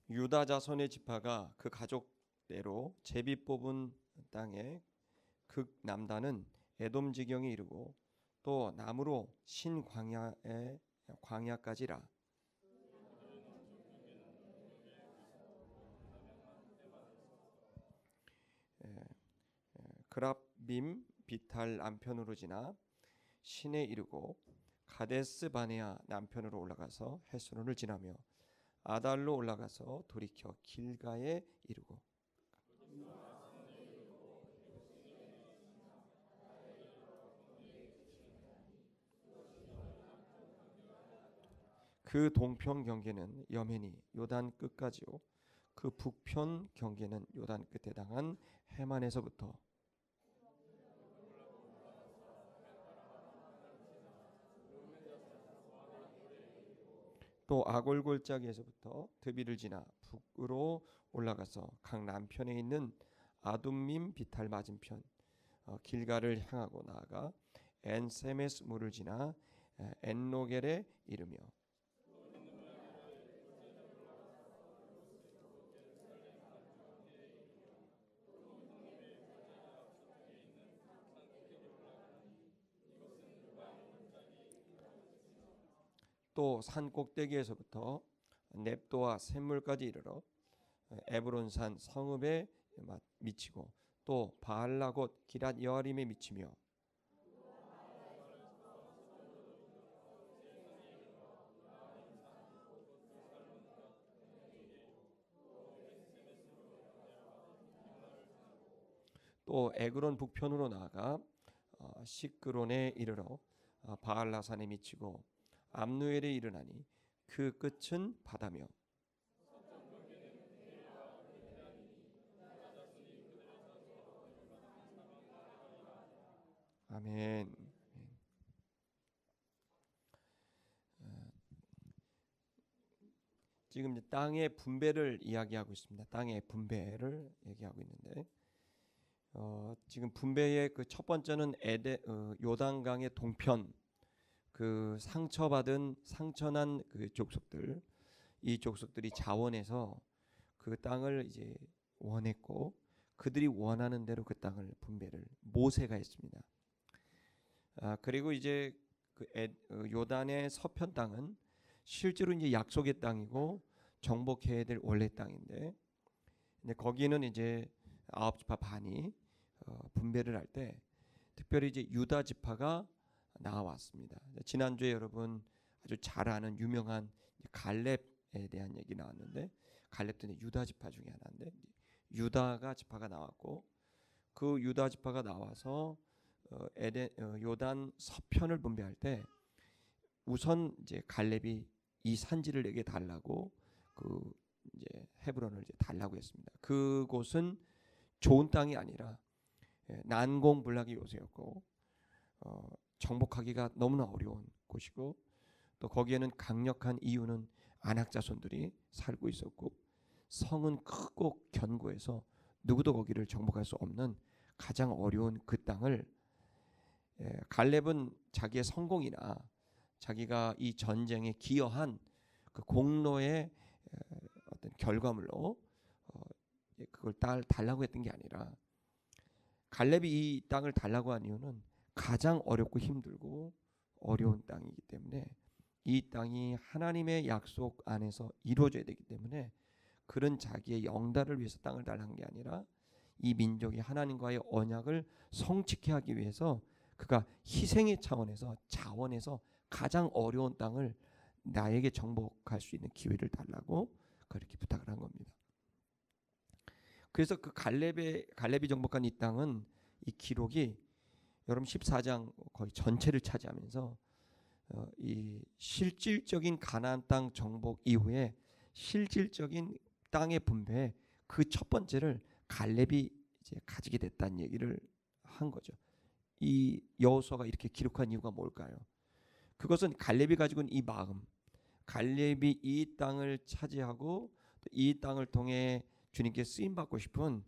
유다 자손의 지파가 그 가족대로 제비 뽑은 땅의 극남단은 에돔 지경에 이르고 또 남으로 신광야의 광야까지라. 그랍빔 비탈 남편으로 지나 신에 이르고 가데스 바네아 남편으로 올라가서 헤스론을 지나며 아달로 올라가서 돌이켜 길가에 이르고 그 동편 경계는 여메니 요단 끝까지요 그 북편 경계는 요단 끝에 당한 해만에서부터 또 아골골짜기에서부터 드비를 지나 북으로 올라가서 강 남편에 있는 아둠밈 비탈 맞은편 길가를 향하고 나아가 엔세메스 물을 지나 엔로겔에 이르며 또 산 꼭대기에서부터 넵도와 샘물까지 이르러 에브론산 성읍에 미치고 또 바알라 곧 기랏 여아림에 미치며 또 에그론 북편으로 나아가 시크론에 이르러 바알라산에 미치고 암누엘에 이르나니 그 끝은 바다며 아멘. 지금 이제 땅의 분배를 이야기하고 있습니다. 땅의 분배를 얘기하고 있는데 지금 분배의 그 첫 번째는 요단강의 동편 그 상처난 그 족속들 이 족속들이 자원해서 그 땅을 이제 원했고 그들이 원하는 대로 그 땅을 분배를 모세가 했습니다. 그리고 이제 요단의 서편 땅은 실제로 이제 약속의 땅이고 정복해야 될 원래 땅인데 근데 거기는 이제 아홉 지파 반이 분배를 할 때 특별히 이제 유다 지파가 나왔습니다. 지난주에 여러분 아주 잘 아는 유명한 갈렙에 대한 얘기 나왔는데 갈렙도 유다 지파 중에 하나인데 유다가 지파가 나왔고 그 유다 지파가 나와서 요단 서편을 분배할 때 우선 이제 갈렙이 이 산지를 내게 달라고 그 이제 헤브론을 이제 달라고 했습니다. 그곳은 좋은 땅이 아니라 난공불락의 요새였고 정복하기가 너무나 어려운 곳이고 또 거기에는 강력한 이유는 안악 자손들이 살고 있었고 성은 크고 견고해서 누구도 거기를 정복할 수 없는 가장 어려운 그 땅을 갈렙은 자기의 성공이나 자기가 이 전쟁에 기여한 그 공로의 어떤 결과물로 그걸 달라고 했던 게 아니라 갈렙이 이 땅을 달라고 한 이유는 가장 어렵고 힘들고 어려운 땅이기 때문에 이 땅이 하나님의 약속 안에서 이루어져야 되기 때문에 그런 자기의 영달을 위해서 땅을 달라는 게 아니라 이 민족이 하나님과의 언약을 성취케 하기 위해서 그가 희생의 차원에서 자원에서 가장 어려운 땅을 나에게 정복할 수 있는 기회를 달라고 그렇게 부탁을 한 겁니다. 그래서 그 갈렙이 정복한 이 땅은 이 기록이 여러분 14장 거의 전체를 차지하면서 이 실질적인 가나안 땅 정복 이후에 실질적인 땅의 분배 그 첫 번째를 갈렙이 이제 가지게 됐다는 얘기를 한 거죠. 이 여호수아가 이렇게 기록한 이유가 뭘까요? 그것은 갈렙이 가지고 있는 이 마음, 갈렙이 이 땅을 차지하고 이 땅을 통해 주님께 쓰임 받고 싶은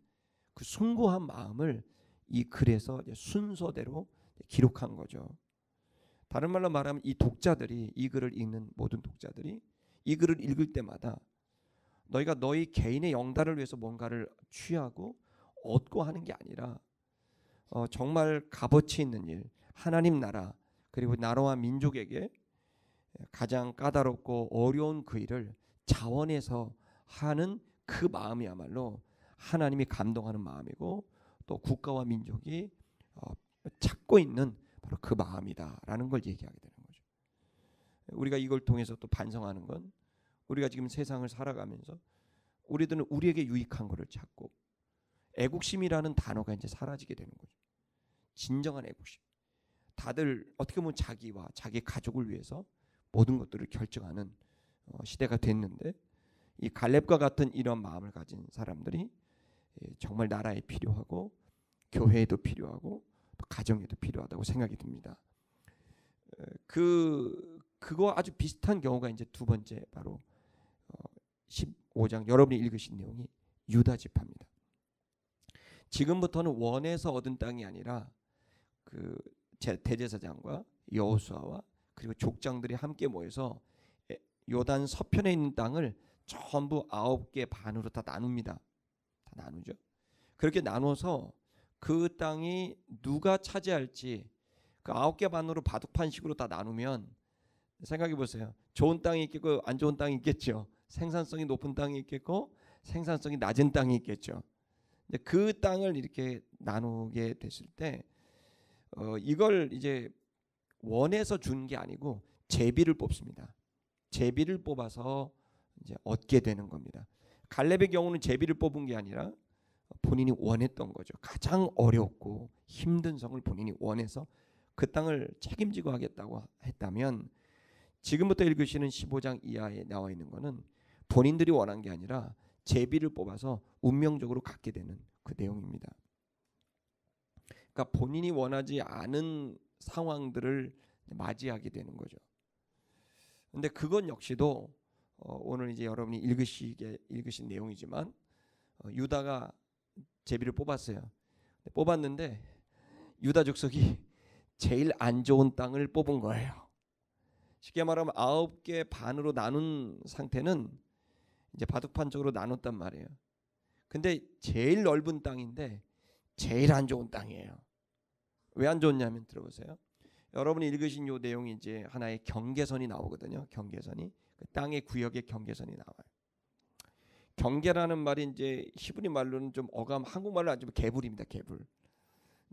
그 숭고한 마음을 이 글에서 순서대로 기록한 거죠. 다른 말로 말하면 이 독자들이 이 글을 읽는 모든 독자들이 이 글을 읽을 때마다 너희가 너희 개인의 영달을 위해서 뭔가를 취하고 얻고 하는 게 아니라 정말 값어치 있는 일, 하나님 나라 그리고 나라와 민족에게 가장 까다롭고 어려운 그 일을 자원해서 하는 그 마음이야말로 하나님이 감동하는 마음이고 또 국가와 민족이 찾고 있는 바로 그 마음이다라는 걸 얘기하게 되는 거죠. 우리가 이걸 통해서 또 반성하는 건 우리가 지금 세상을 살아가면서 우리들은 우리에게 유익한 것을 찾고 애국심이라는 단어가 이제 사라지게 되는 거죠. 진정한 애국심. 다들 어떻게 보면 자기와 자기 가족을 위해서 모든 것들을 결정하는 시대가 됐는데 이 갈렙과 같은 이런 마음을 가진 사람들이 정말 나라에 필요하고 교회에도 필요하고 또 가정에도 필요하다고 생각이 듭니다. 그거 아주 비슷한 경우가 이제 두 번째 바로 15장 여러분이 읽으신 내용이 유다 지파입니다. 지금부터는 원에서 얻은 땅이 아니라 그 대제사장과 여호수아와 그리고 족장들이 함께 모여서 요단 서편에 있는 땅을 전부 9개 반으로 다 나눕니다. 다 나누죠. 그렇게 나눠서 그 땅이 누가 차지할지 그 9개 반으로 바둑판식으로 다 나누면 생각해 보세요. 좋은 땅이 있겠고 안 좋은 땅이 있겠죠. 생산성이 높은 땅이 있겠고 생산성이 낮은 땅이 있겠죠. 근데 그 땅을 이렇게 나누게 됐을 때 이걸 이제 원해서 준 게 아니고 제비를 뽑습니다. 제비를 뽑아서 이제 얻게 되는 겁니다. 갈렙의 경우는 제비를 뽑은 게 아니라 본인이 원했던 거죠. 가장 어렵고 힘든 성을 본인이 원해서 그 땅을 책임지고 하겠다고 했다면 지금부터 읽으시는 15장 이하에 나와 있는 거는 본인들이 원한 게 아니라 제비를 뽑아서 운명적으로 갖게 되는 그 내용입니다. 그러니까 본인이 원하지 않은 상황들을 맞이하게 되는 거죠. 근데 그건 역시도 오늘 이제 여러분이 읽으신 내용이지만 유다가 제비를 뽑았어요. 뽑았는데 유다 족속이 제일 안 좋은 땅을 뽑은 거예요. 쉽게 말하면 9개 반으로 나눈 상태는 이제 바둑판 쪽으로 나눴단 말이에요. 근데 제일 넓은 땅인데 제일 안 좋은 땅이에요. 왜 안 좋냐면 들어보세요. 여러분이 읽으신 요 내용이 이제 하나의 경계선이 나오거든요. 경계선이 그 땅의 구역의 경계선이 나와요. 경계라는 말이 이제 히브리 말로는 좀 한국말로 안 좀 개불입니다. 개불.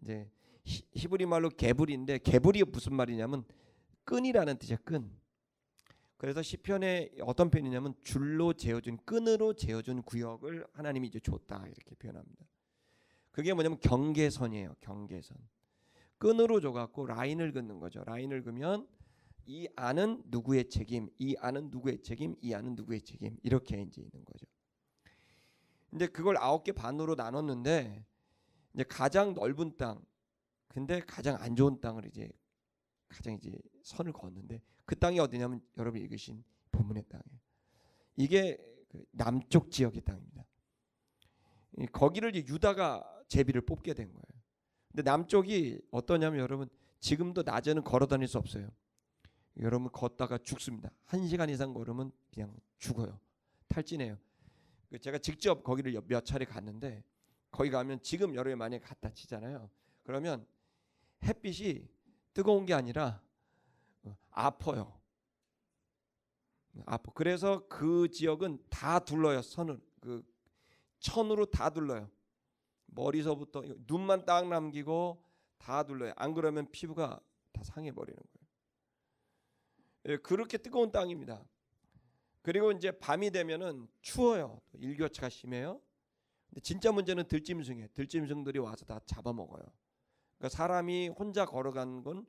이제 히브리 말로 개불인데 개불이 무슨 말이냐면 끈이라는 뜻이야. 끈. 그래서 시편에 어떤 표현이냐면 줄로 재어준 끈으로 재어준 구역을 하나님이 이제 줬다 이렇게 표현합니다. 그게 뭐냐면 경계선이에요. 경계선. 끈으로 줘갖고 라인을 긋는 거죠. 라인을 그으면 이 안은 누구의 책임, 이 안은 누구의 책임, 이 안은 누구의 책임 이렇게 이제 있는 거죠. 근데 그걸 9개 반으로 나눴는데 이제 가장 넓은 땅, 근데 가장 안 좋은 땅을 이제 선을 그었는데 그 땅이 어디냐면 여러분이 읽으신 본문의 땅이에요. 이게 남쪽 지역의 땅입니다. 거기를 이제 유다가 제비를 뽑게 된 거예요. 근데 남쪽이 어떠냐면 여러분 지금도 낮에는 걸어 다닐 수 없어요. 여러분 걷다가 죽습니다. 1시간 이상 걸으면 그냥 죽어요. 탈진해요. 제가 직접 거기를 몇 차례 갔는데 거기 가면 지금 여름에 만약에 갔다 치잖아요. 그러면 햇빛이 뜨거운 게 아니라 아파요. 아파. 그래서 그 지역은 다 둘러요. 천으로 다 둘러요. 머리서부터 눈만 딱 남기고 다 둘러요. 안 그러면 피부가 다 상해 버리는 거예요. 그렇게 뜨거운 땅입니다. 그리고 이제 밤이 되면은 추워요. 일교차가 심해요. 근데 진짜 문제는 들짐승이에요. 들짐승들이 와서 다 잡아먹어요. 그러니까 사람이 혼자 걸어간 건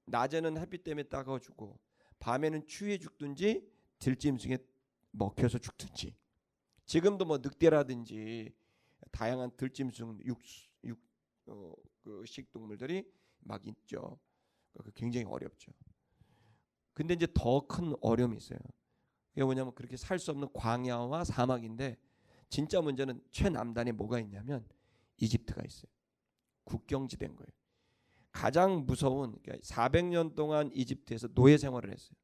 낮에는 햇빛 때문에 따가워지고 밤에는 추위에 죽든지 들짐승에 먹혀서 죽든지. 지금도 뭐 늑대라든지 다양한 들짐승 그 식동물들이 막 있죠. 굉장히 어렵죠. 근데 이제 더 큰 어려움이 있어요. 그게 뭐냐면 그렇게 살 수 없는 광야와 사막인데 진짜 문제는 최남단에 뭐가 있냐면 이집트가 있어요. 국경지대인 거예요. 가장 무서운 400년 동안 이집트에서 노예 생활을 했어요.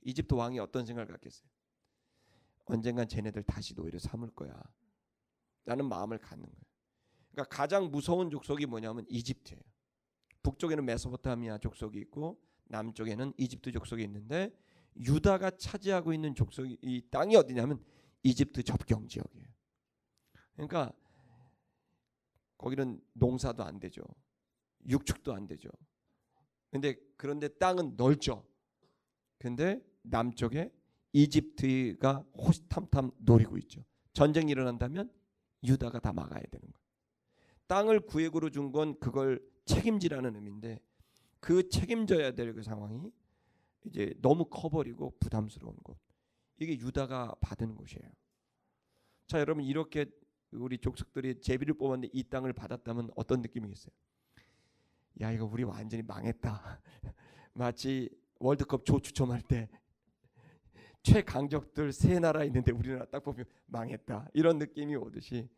이집트 왕이 어떤 생각을 갖겠어요? 언젠간 쟤네들 다시 노예로 삼을 거야 라는 마음을 갖는 거예요. 그러니까 가장 무서운 족속이 뭐냐면 이집트예요. 북쪽에는 메소포타미아 족속이 있고 남쪽에는 이집트 족속이 있는데 유다가 차지하고 있는 족속이 이 땅이 어디냐면 이집트 접경 지역이에요. 그러니까 거기는 농사도 안 되죠. 육축도 안 되죠. 그런데 땅은 넓죠. 근데 남쪽에 이집트가 호시탐탐 노리고 있죠. 전쟁이 일어난다면 유다가 다 막아야 되는 거예요. 땅을 구획으로 준 건 그걸 책임지라는 의미인데 그 책임져야 될 그 상황이 이제 너무 커버리고 부담스러운 곳. 이게 유다가 받은 곳이에요. 자, 여러분 이렇게 우리 족속들이 제비를 뽑았는데 이 땅을 받았다면 어떤 느낌이겠어요? 야, 이거 우리 완전히 망했다. 마치 월드컵 조 추첨할 때 최강적들 세 나라 있는데 우리나라 딱 보면 망했다. 이런 느낌이 오듯이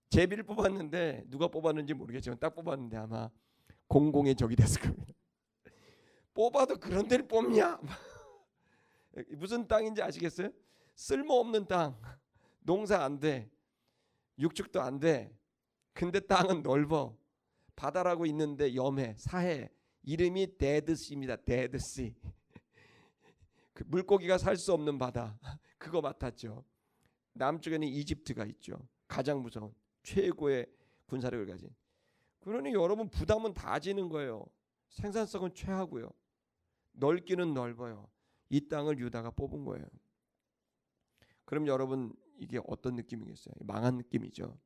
제비를 뽑았는데 누가 뽑았는지 모르겠지만 딱 뽑았는데 아마 공공의 적이 됐을 겁니다. 뽑아도 그런 데를 뽑냐? 무슨 땅인지 아시겠어요? 쓸모없는 땅. 농사 안 돼. 육축도 안 돼. 근데 땅은 넓어. 바다라고 있는데 염해, 사해. 이름이 데드시입니다. 데드시. 그 물고기가 살 수 없는 바다. 그거 맡았죠. 남쪽에는 이집트가 있죠. 가장 무서운 최고의 군사력을 가진. 그러니 여러분 부담은 다 지는 거예요. 생산성은 최하고요. 넓기는 넓어요. 이 땅을 유다가 뽑은 거예요. 그럼 여러분 이게 어떤 느낌이겠어요? 망한 느낌이죠.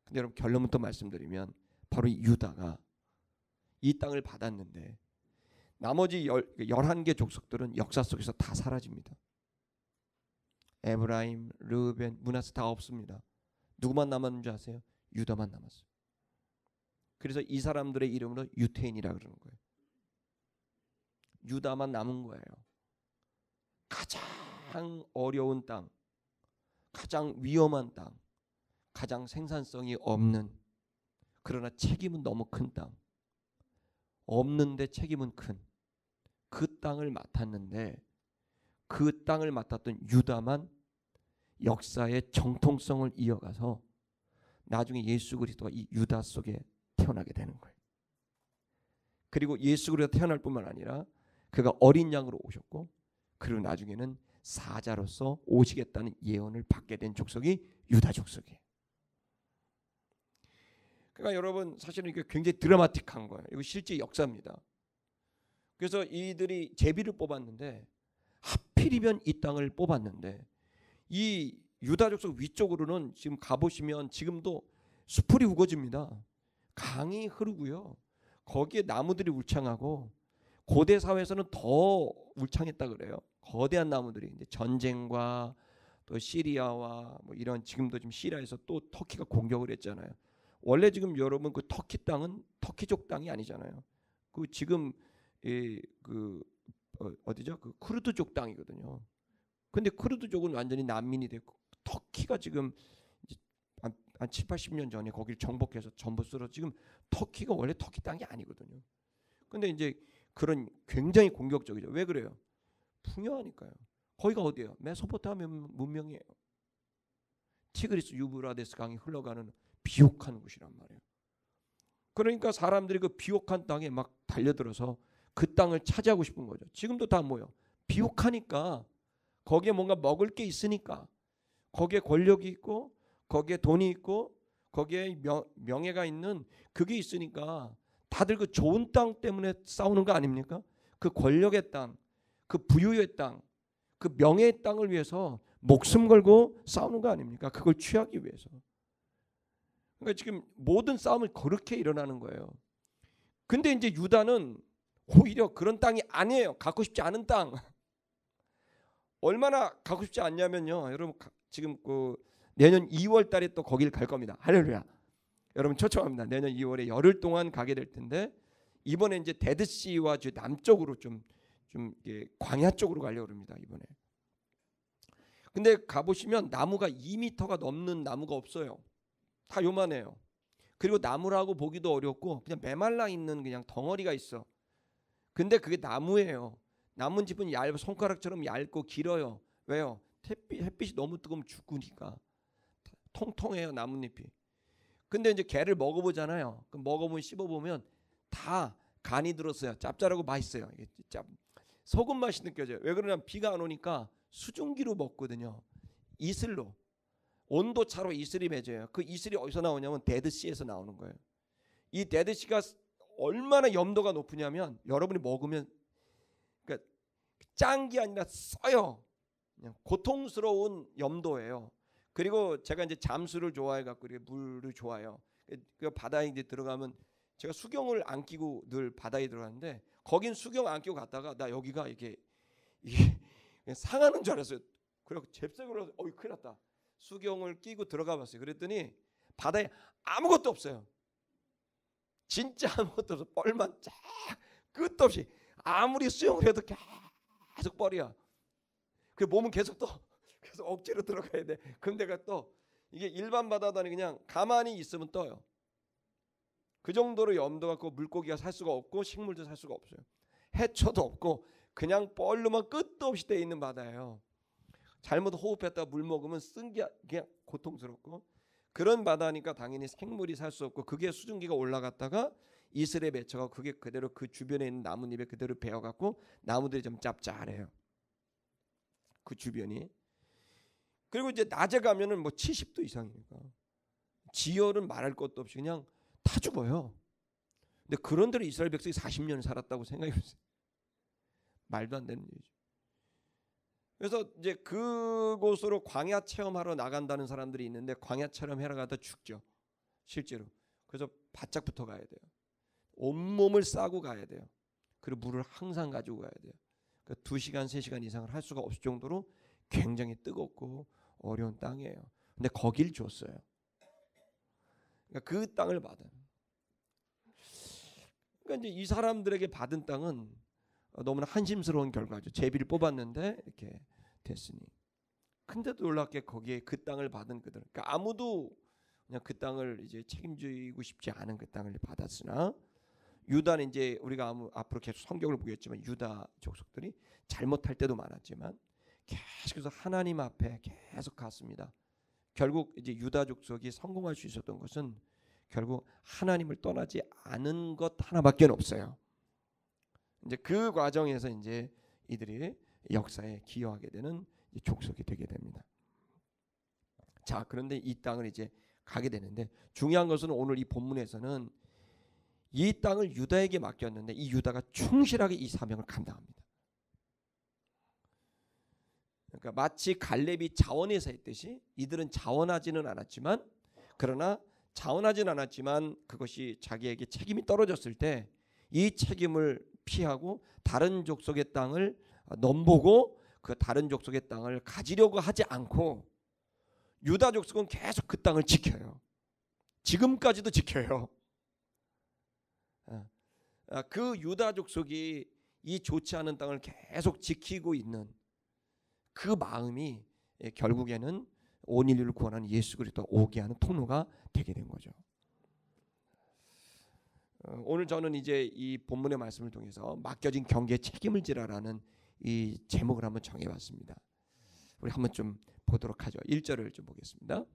근데 여러분 결론부터 말씀드리면 바로 이 유다가 이 땅을 받았는데 나머지 11개 족속들은 역사 속에서 다 사라집니다. 에브라임, 르벤, 므낫세 다 없습니다. 누구만 남았는 줄 아세요? 유다만 남았어요. 그래서 이 사람들의 이름으로 유태인이라 그러는 거예요. 유다만 남은 거예요. 가장 어려운 땅, 가장 위험한 땅, 가장 생산성이 없는, 그러나 책임은 너무 큰 땅, 없는데 책임은 큰 그 땅을 맡았는데 그 땅을 맡았던 유다만 역사의 정통성을 이어가서 나중에 예수 그리스도가 이 유다 속에 태어나게 되는 거예요. 그리고 예수 그리스도가 태어날 뿐만 아니라 그가 어린 양으로 오셨고 그리고 나중에는 사자로서 오시겠다는 예언을 받게 된 족속이 유다 족속이에요. 그러니까 여러분 사실은 이게 굉장히 드라마틱한 거예요. 이거 실제 역사입니다. 그래서 이들이 제비를 뽑았는데 하필이면 이 땅을 뽑았는데 이 유다 족속 위쪽으로는 지금 가보시면 지금도 수풀이 우거집니다. 강이 흐르고요. 거기에 나무들이 울창하고 고대 사회에서는 더 울창했다 그래요. 거대한 나무들이 이제 전쟁과 또 시리아와 뭐 이런 지금도 지금 시리아에서 또 터키가 공격을 했잖아요. 원래 지금 여러분 그 터키 땅은 터키족 땅이 아니잖아요. 그 지금 어디죠? 그 쿠르드족 땅이거든요. 근데 쿠르드족은 완전히 난민이 됐고 터키가 지금 한 7, 80년 전에 거기를 정복해서 전부 쓸어 지금 터키가 원래 터키 땅이 아니거든요. 근데 이제 그런 굉장히 공격적이죠. 왜 그래요? 풍요하니까요. 거기가 어디예요? 메소포타미아 문명이에요. 티그리스 유브라데스 강이 흘러가는 비옥한 곳이란 말이에요. 그러니까 사람들이 그 비옥한 땅에 막 달려들어서 그 땅을 차지하고 싶은 거죠. 지금도 다 뭐예요? 비옥하니까 거기에 뭔가 먹을 게 있으니까 거기에 권력이 있고 거기에 돈이 있고 거기에 명예가 있는 그게 있으니까 다들 그 좋은 땅 때문에 싸우는 거 아닙니까? 그 권력의 땅, 그 부유의 땅, 그 명예의 땅을 위해서 목숨 걸고 싸우는 거 아닙니까? 그걸 취하기 위해서. 그러니까 지금 모든 싸움은 그렇게 일어나는 거예요. 근데 이제 유다는 오히려 그런 땅이 아니에요. 갖고 싶지 않은 땅. 얼마나 갖고 싶지 않냐면요. 여러분 지금 그 내년 2월 달에 또 거길 갈 겁니다. 할렐루야. 여러분 초청합니다. 내년 2월에 열흘 동안 가게 될 텐데 이번에 이제 데드시와 저 남쪽으로 좀 광야 쪽으로 가려고 합니다. 이번에. 근데 가보시면 나무가 2m가 넘는 나무가 없어요. 다 요만해요. 그리고 나무라고 보기도 어렵고 그냥 메말라 있는 그냥 덩어리가 있어. 근데 그게 나무예요. 나뭇잎은 손가락처럼 얇고 길어요. 왜요? 햇빛이 너무 뜨거우면 죽으니까 통통해요 나뭇잎이. 근데 이제 게를 먹어보잖아요. 그럼 먹어보면 씹어보면 다 간이 들었어요. 짭짤하고 맛있어요. 이게 소금 맛이 느껴져요. 왜 그러냐면 비가 안 오니까 수증기로 먹거든요. 이슬로 온도 차로 이슬이 맺어요. 그 이슬이 어디서 나오냐면 데드시에서 나오는 거예요. 이 데드시가 얼마나 염도가 높으냐면 여러분이 먹으면 그러니까 짠 게 아니라 써요. 그냥 고통스러운 염도예요. 그리고 제가 이제 잠수를 좋아해 갖고 물을 좋아해요. 그 바다에 이제 들어가면 제가 수경을 안 끼고 늘 바다에 들어가는데 거긴 수경 안 끼고 갔다가 나 여기가 이게 상하는 줄 알았어요. 그래서 잽싸고 큰일 났다. 수경을 끼고 들어가 봤어요. 그랬더니 바다에 아무것도 없어요. 진짜 아무것도 없어. 뻘만 쫙 끝도 없이 아무리 수영을 해도 계속 뻘이야. 그 몸은 계속 억지로 들어가야 돼. 그럼 내가 또 이게 일반 바다도 아니 그냥 가만히 있으면 떠요. 그 정도로 염도 갖고 물고기가 살 수가 없고 식물도 살 수가 없어요. 해초도 없고 그냥 뻘로만 끝도 없이 돼 있는 바다예요. 잘못 호흡했다가 물 먹으면 쓴 게 그냥 고통스럽고 그런 바다니까 당연히 생물이 살 수 없고 그게 수증기가 올라갔다가 이슬에 맺혀가 그게 그대로 그 주변에 있는 나뭇잎에 그대로 베어갖고 나무들이 좀 짭짤해요. 그 주변이. 그리고 이제 낮에 가면은 뭐 70도 이상이니까 지열은 말할 것도 없이 그냥 다 죽어요. 근데 그런 데로 이스라엘 백성이 40년 살았다고 생각해보세요. 말도 안 되는 일이죠. 그래서 이제 그곳으로 광야 체험하러 나간다는 사람들이 있는데 광야 체험하러 가다 죽죠. 실제로. 그래서 바짝 붙어 가야 돼요. 온몸을 싸고 가야 돼요. 그리고 물을 항상 가지고 가야 돼요. 그러니까 2시간, 3시간 이상을 할 수가 없을 정도로 굉장히 뜨겁고 어려운 땅이에요. 근데 거길 줬어요. 그러니까 그 땅을 받아요. 그러니까 이제 이 사람들에게 받은 땅은 너무나 한심스러운 결과죠. 제비를 뽑았는데 이렇게 됐으니. 근데도 놀랍게 거기에 그 땅을 받은 그들. 그러니까 아무도 그냥 그 땅을 이제 책임지고 싶지 않은 그 땅을 받았으나 유다는 이제 우리가 앞으로 계속 성경을 보겠지만 유다 족속들이 잘못할 때도 많았지만 계속해서 하나님 앞에 계속 갔습니다. 결국 이제 유다 족속이 성공할 수 있었던 것은 결국 하나님을 떠나지 않은 것 하나밖에 없어요. 이제 그 과정에서 이제 이들이 역사에 기여하게 되는 족속이 되게 됩니다. 자, 그런데 이 땅을 이제 가게 되는데 중요한 것은 오늘 이 본문에서는 이 땅을 유다에게 맡겼는데 이 유다가 충실하게 이 사명을 감당합니다. 그러니까 마치 갈렙이 자원해서 했듯이 이들은 자원하지는 않았지만 그러나 자원하지는 않았지만 그것이 자기에게 책임이 떨어졌을 때 이 책임을 피하고 다른 족속의 땅을 넘보고 그 다른 족속의 땅을 가지려고 하지 않고 유다 족속은 계속 그 땅을 지켜요. 지금까지도 지켜요. 그 유다 족속이 이 좋지 않은 땅을 계속 지키고 있는 그 마음이 결국에는 온 인류를 구원하는 예수 그리스도 오게 하는 통로가 되게 된 거죠. 오늘 저는 이제 이 본문의 말씀을 통해서 맡겨진 경계에 책임을 지라라는 이 제목을 한번 정해봤습니다. 우리 한번 좀 보도록 하죠. 1절을 좀 보겠습니다.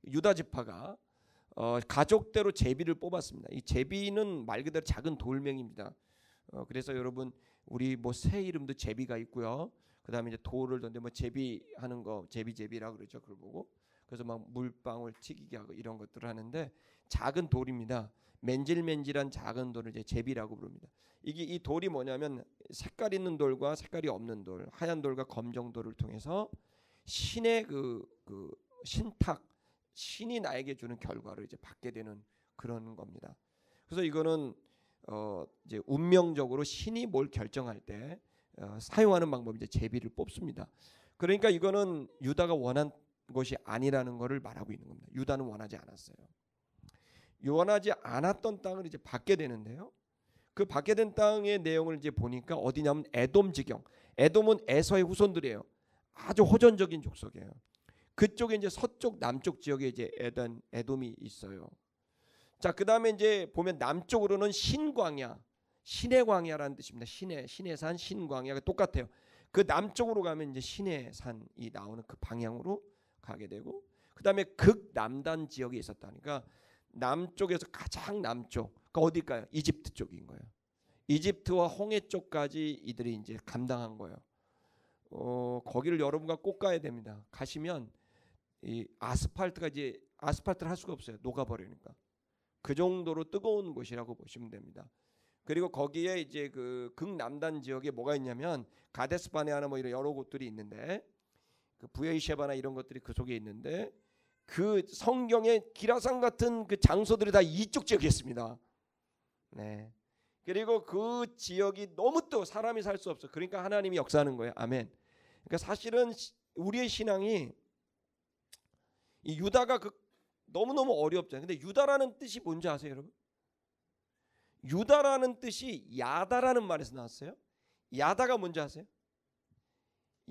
유다 지파가 가족대로 제비를 뽑았습니다. 이 제비는 말 그대로 작은 돌멩이입니다. 그래서 여러분 우리 뭐 새 이름도 제비가 있고요. 그다음에 이제 돌을 던데 뭐 제비하는 거 제비라고 그러죠. 그걸 보고 그래서 막 물방울 튀기게 하고 이런 것들을 하는데 작은 돌입니다. 맨질맨질한 작은 돌을 이제 제비라고 부릅니다. 이게 이 돌이 뭐냐면 색깔 있는 돌과 색깔이 없는 돌, 하얀 돌과 검정 돌을 통해서 신의 그 신탁, 신이 나에게 주는 결과를 이제 받게 되는 그런 겁니다. 그래서 이거는 이제 운명적으로 신이 뭘 결정할 때 사용하는 방법이 이제 제비를 뽑습니다. 그러니까 이거는 유다가 원한 것이 아니라는 것을 말하고 있는 겁니다. 유다는 원하지 않았어요. 원하지 않았던 땅을 이제 받게 되는데요. 그 받게 된 땅의 내용을 이제 보니까 어디냐면 에돔 지경. 에돔은 에서의 후손들이에요. 아주 호전적인 족속이에요. 그쪽에 이제 서쪽 남쪽 지역에 이제 에돔이 있어요. 자, 그다음에 이제 보면 남쪽으로는 신광야, 신의 광야라는 뜻입니다. 신의 산 신광야가 똑같아요. 그 남쪽으로 가면 이제 시내산이 나오는 그 방향으로 가게 되고, 그다음에 극남단 지역에 있었다니까 남쪽에서 가장 남쪽, 그 어딜까요? 이집트 쪽인 거예요. 이집트와 홍해 쪽까지 이들이 이제 감당한 거예요. 거기를 여러분과 꼭 가야 됩니다. 가시면 이 아스팔트가 이제 아스팔트를 할 수가 없어요. 녹아버리니까. 그 정도로 뜨거운 곳이라고 보시면 됩니다. 그리고 거기에 이제 그 극남단 지역에 뭐가 있냐면 가데스 바네아나 뭐 이런 여러 곳들이 있는데, 그 부에이셰바나 이런 것들이 그 속에 있는데, 그 성경의 기라산 같은 그 장소들이 다 이쪽 지역에 있습니다. 네. 그리고 그 지역이 너무 또 사람이 살 수 없어. 그러니까 하나님이 역사하는 거예요. 아멘. 그러니까 사실은 우리의 신앙이 이 유다가 그 너무너무 어렵잖아요. 근데 유다라는 뜻이 뭔지 아세요, 여러분? 유다라는 뜻이 야다라는 말에서 나왔어요. 야다가 뭔지 아세요?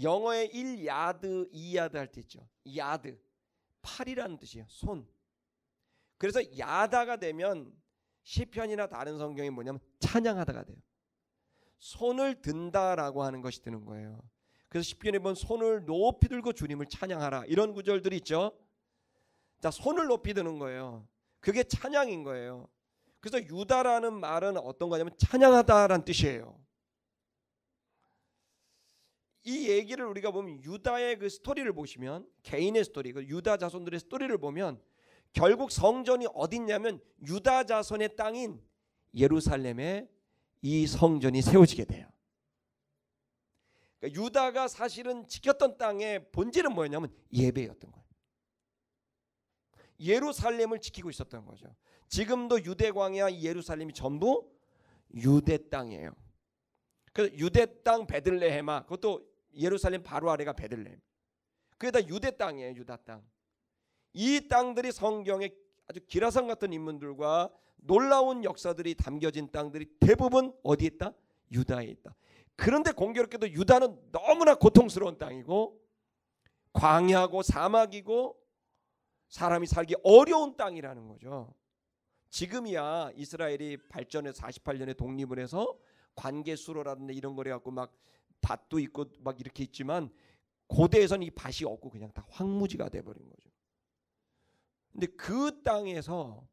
영어의 1야드, 2야드 할 때 있죠. 야드, 팔이라는 뜻이에요. 손. 그래서 야다가 되면 시편이나 다른 성경이 뭐냐면 찬양하다가 돼요. 손을 든다라고 하는 것이 드는 거예요. 그래서 시편에 보면 손을 높이 들고 주님을 찬양하라 이런 구절들이 있죠. 자, 손을 높이 드는 거예요. 그게 찬양인 거예요. 그래서 유다라는 말은 어떤 거냐면 찬양하다라는 뜻이에요. 이 얘기를 우리가 보면 유다의 그 스토리를 보시면, 개인의 스토리, 그 유다 자손들의 스토리를 보면 결국 성전이 어딨냐면 유다 자손의 땅인 예루살렘에 이 성전이 세워지게 돼요. 그러니까 유다가 사실은 지켰던 땅의 본질은 뭐였냐면 예배였던 거예요. 예루살렘을 지키고 있었던 거죠. 지금도 유대 광야 예루살렘이 전부 유대 땅이에요. 그래서 유대 땅 베들레헴아, 그것도 예루살렘 바로 아래가 베들레헴. 그게 다 유대 땅이에요. 유다 땅. 이 땅들이 성경에 아주 기라산 같은 인물들과 놀라운 역사들이 담겨진 땅들이 대부분 어디에 있다? 유다에 있다. 그런데 공교롭게도 유다는 너무나 고통스러운 땅이고 광야고 사막이고 사람이 살기 어려운 땅이라는 거죠. 지금이야 이스라엘이 발전해서 48년에 독립을 해서 관계 수로라든지 이런 거래 갖고 막 밭도 있고 막 이렇게 있지만, 고대에서는 이 밭이 없고 그냥 다 황무지가 돼버린 거죠. 근데 그 땅에서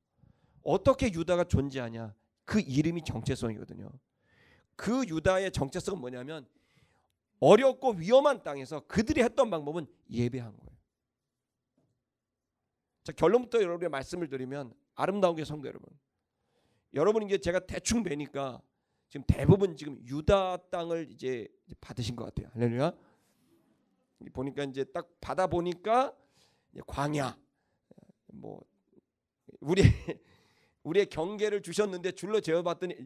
어떻게 유다가 존재하냐? 그 이름이 정체성이거든요. 그 유다의 정체성은 뭐냐면 어렵고 위험한 땅에서 그들이 했던 방법은 예배한 거예요. 자, 결론부터 여러분의 말씀을 드리면, 아름다운 게 성도 여러분 이게 제가 대충 뵈니까 지금 대부분 지금 유다 땅을 이제 받으신 것 같아요. 할렐루야. 보니까 이제 딱 받아 보니까 광야, 뭐 우리의 경계를 주셨는데 줄로 재어봤더니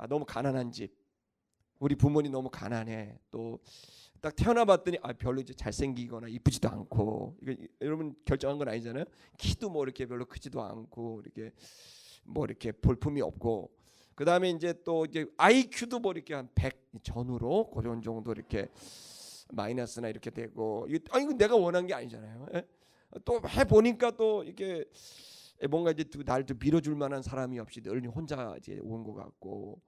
너무 가난한 집, 우리 부모님 너무 가난해. 또 딱 태어나봤더니 별로 이제 잘생기거나 이쁘지도 않고, 이거 여러분 결정한 건 아니잖아요. 키도 뭐 이렇게 별로 크지도 않고, 이렇게 뭐 이렇게 볼품이 없고, 그 다음에 이제 또 이제 IQ도 뭐 이렇게 한 100 전후로 그런 정도 이렇게 마이너스나 이렇게 되고, 이거 내가 원한 게 아니잖아요. 예? 또 해보니까 또 이렇게 뭔가 이제 날 좀 밀어줄 만한 사람이 없이 늘 혼자 이제 온 것 같고,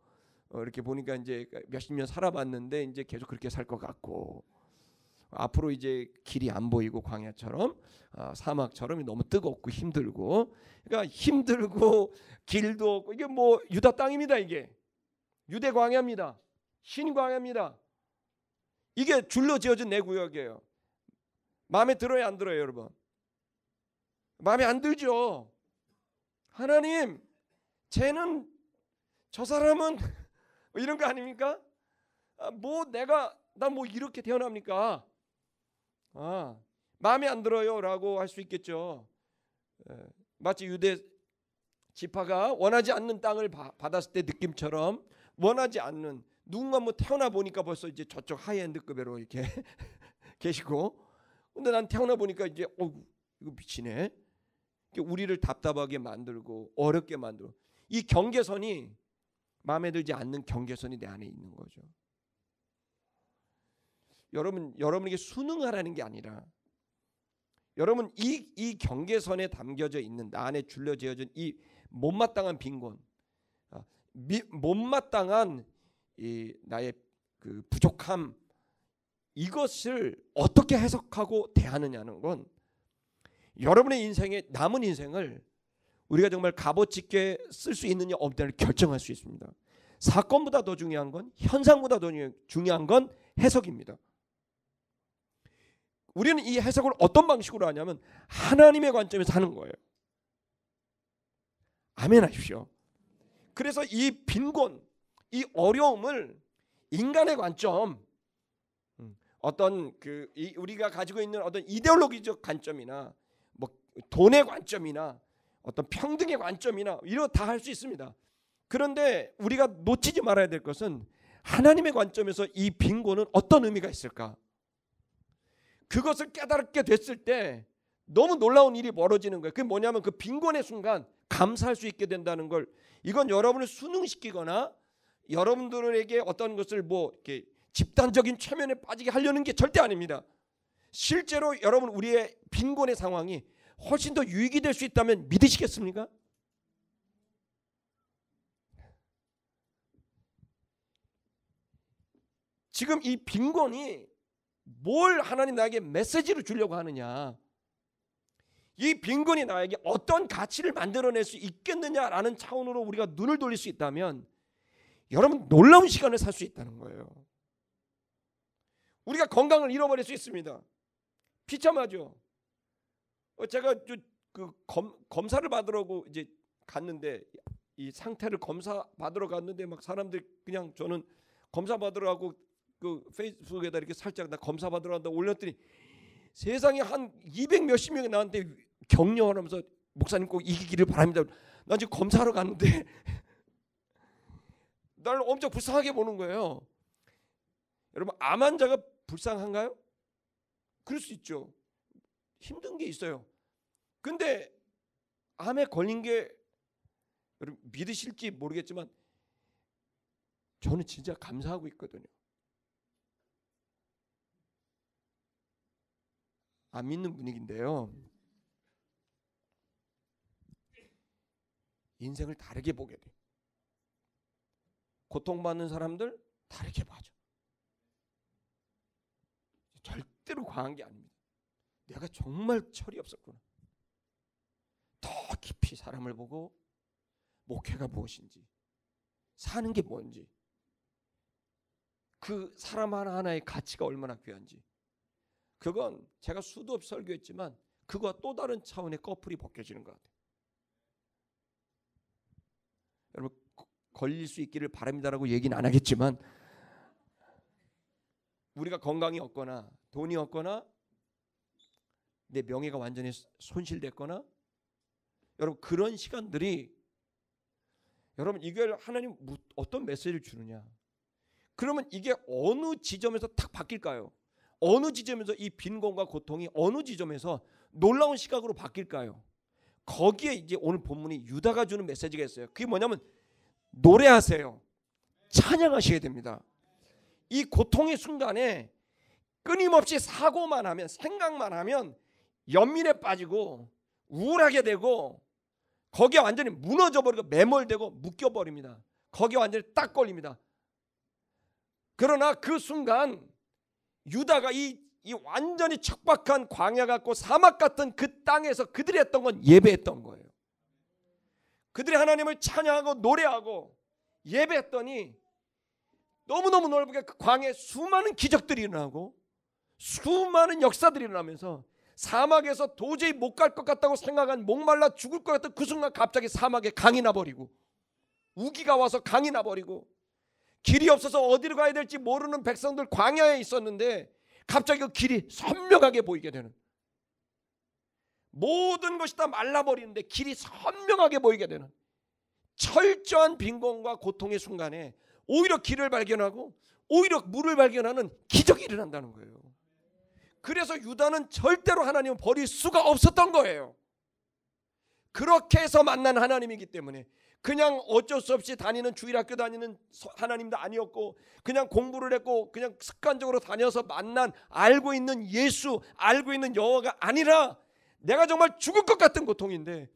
이렇게 보니까 이제 몇십 년 살아봤는데 이제 계속 그렇게 살 것 같고, 앞으로 이제 길이 안 보이고 광야처럼 사막처럼 너무 뜨겁고 힘들고, 그러니까 힘들고 길도 없고, 이게 뭐 유다 땅입니다. 이게 유대 광야입니다. 신광야입니다. 이게 줄로 지어진 내 구역이에요. 마음에 들어요, 안 들어요, 여러분? 마음에 안 들죠. 하나님, 쟤는, 저 사람은 이런 거 아닙니까? 뭐 내가 나 뭐 이렇게 태어납니까? 마음에 안 들어요라고 할 수 있겠죠. 마치 유대 지파가 원하지 않는 땅을 받았을 때 느낌처럼, 원하지 않는 누군가 뭐 태어나 보니까 벌써 이제 저쪽 하이엔드급으로 이렇게 계시고, 근데 난 태어나 보니까 이제 이거 미치네. 우리를 답답하게 만들고 어렵게 만들고, 이 경계선이 마음에 들지 않는 경계선이 내 안에 있는 거죠. 여러분에게 순응하라는 게 아니라, 여러분 이 경계선에 담겨져 있는 나 안에 줄여지어진 이 못마땅한 빈곤, 못마땅한 이 나의 그 부족함, 이것을 어떻게 해석하고 대하느냐는 건 여러분의 인생의 남은 인생을 우리가 정말 값어치 있게 쓸 수 있느냐 없느냐를 결정할 수 있습니다. 사건보다 더 중요한 건, 현상보다 더 중요한 건 해석입니다. 우리는 이 해석을 어떤 방식으로 하냐면 하나님의 관점에서 하는 거예요. 아멘 하십시오. 그래서 이 빈곤, 이 어려움을 인간의 관점, 어떤 우리가 가지고 있는 어떤 이데올로기적 관점이나 뭐 돈의 관점이나 어떤 평등의 관점이나 이런 다 할 수 있습니다. 그런데 우리가 놓치지 말아야 될 것은 하나님의 관점에서 이 빈곤은 어떤 의미가 있을까? 그것을 깨닫게 됐을 때 너무 놀라운 일이 벌어지는 거예요. 그게 뭐냐면 그 빈곤의 순간 감사할 수 있게 된다는 걸, 이건 여러분을 순응시키거나 여러분들에게 어떤 것을 뭐 이렇게 집단적인 최면에 빠지게 하려는 게 절대 아닙니다. 실제로 여러분 우리의 빈곤의 상황이 훨씬 더 유익이 될 수 있다면 믿으시겠습니까? 지금 이 빈곤이 뭘 하나님 나에게 메시지를 주려고 하느냐, 이 빈곤이 나에게 어떤 가치를 만들어낼 수 있겠느냐라는 차원으로 우리가 눈을 돌릴 수 있다면 여러분 놀라운 시간을 살 수 있다는 거예요. 우리가 건강을 잃어버릴 수 있습니다. 비참하죠. 제가 검사를 받으러고 이제 갔는데, 이 상태를 검사 받으러 갔는데 막 사람들 그냥, 저는 검사 받으러 가고 그 페이스북에다 이렇게 살짝 나 검사 받으러 간다 올렸더니 세상에 한 200 몇십 명이 나한테 격려하면서 목사님 꼭 이기기를 바랍니다. 난 지금 검사하러 갔는데 날 엄청 불쌍하게 보는 거예요. 여러분, 암 환자가 불쌍한가요? 그럴 수 있죠. 힘든 게 있어요. 근데 암에 걸린 게 여러분 믿으실지 모르겠지만 저는 진짜 감사하고 있거든요. 안 믿는 분위기인데요, 인생을 다르게 보게 돼. 고통받는 사람들 다르게 봐줘. 절대로 과한 게 아닙니다. 내가 정말 철이 없었구나. 더 깊이 사람을 보고 목회가 무엇인지, 사는 게 뭔지, 그 사람 하나하나의 가치가 얼마나 귀한지, 그건 제가 수도 없이 설교했지만 그거와 또 다른 차원의 꺼풀이 벗겨지는 것 같아요. 여러분, 걸릴 수 있기를 바랍니다라고 얘기는 안 하겠지만, 우리가 건강이 없거나 돈이 없거나 내 명예가 완전히 손실됐거나, 여러분 그런 시간들이, 여러분 이걸 하나님 어떤 메시지를 주느냐, 그러면 이게 어느 지점에서 탁 바뀔까요? 어느 지점에서 이 빈곤과 고통이 어느 지점에서 놀라운 시각으로 바뀔까요? 거기에 이제 오늘 본문이 유다가 주는 메시지가 있어요. 그게 뭐냐면 노래하세요. 찬양하셔야 됩니다. 이 고통의 순간에 끊임없이 사고만 하면, 생각만 하면 연민에 빠지고 우울하게 되고 거기에 완전히 무너져버리고 매몰되고 묶여버립니다. 거기에 완전히 딱 걸립니다. 그러나 그 순간 유다가 이 완전히 척박한 광야 같고 사막 같은 그 땅에서 그들이 했던 건 예배했던 거예요. 그들이 하나님을 찬양하고 노래하고 예배했더니 너무너무 넓게 그 광야에 수많은 기적들이 일어나고 수많은 역사들이 일어나면서 사막에서 도저히 못 갈 것 같다고 생각한, 목말라 죽을 것 같던 그 순간 갑자기 사막에 강이 나버리고, 우기가 와서 강이 나버리고, 길이 없어서 어디로 가야 될지 모르는 백성들 광야에 있었는데 갑자기 그 길이 선명하게 보이게 되는, 모든 것이 다 말라버리는데 길이 선명하게 보이게 되는 철저한 빈곤과 고통의 순간에 오히려 길을 발견하고 오히려 물을 발견하는 기적이 일어난다는 거예요. 그래서 유다는 절대로 하나님을 버릴 수가 없었던 거예요. 그렇게 해서 만난 하나님이기 때문에, 그냥 어쩔 수 없이 다니는 주일학교 다니는 하나님도 아니었고, 그냥 공부를 했고 그냥 습관적으로 다녀서 만난, 알고 있는 예수, 알고 있는 여호와가 아니라 내가 정말 죽을 것 같은 고통인데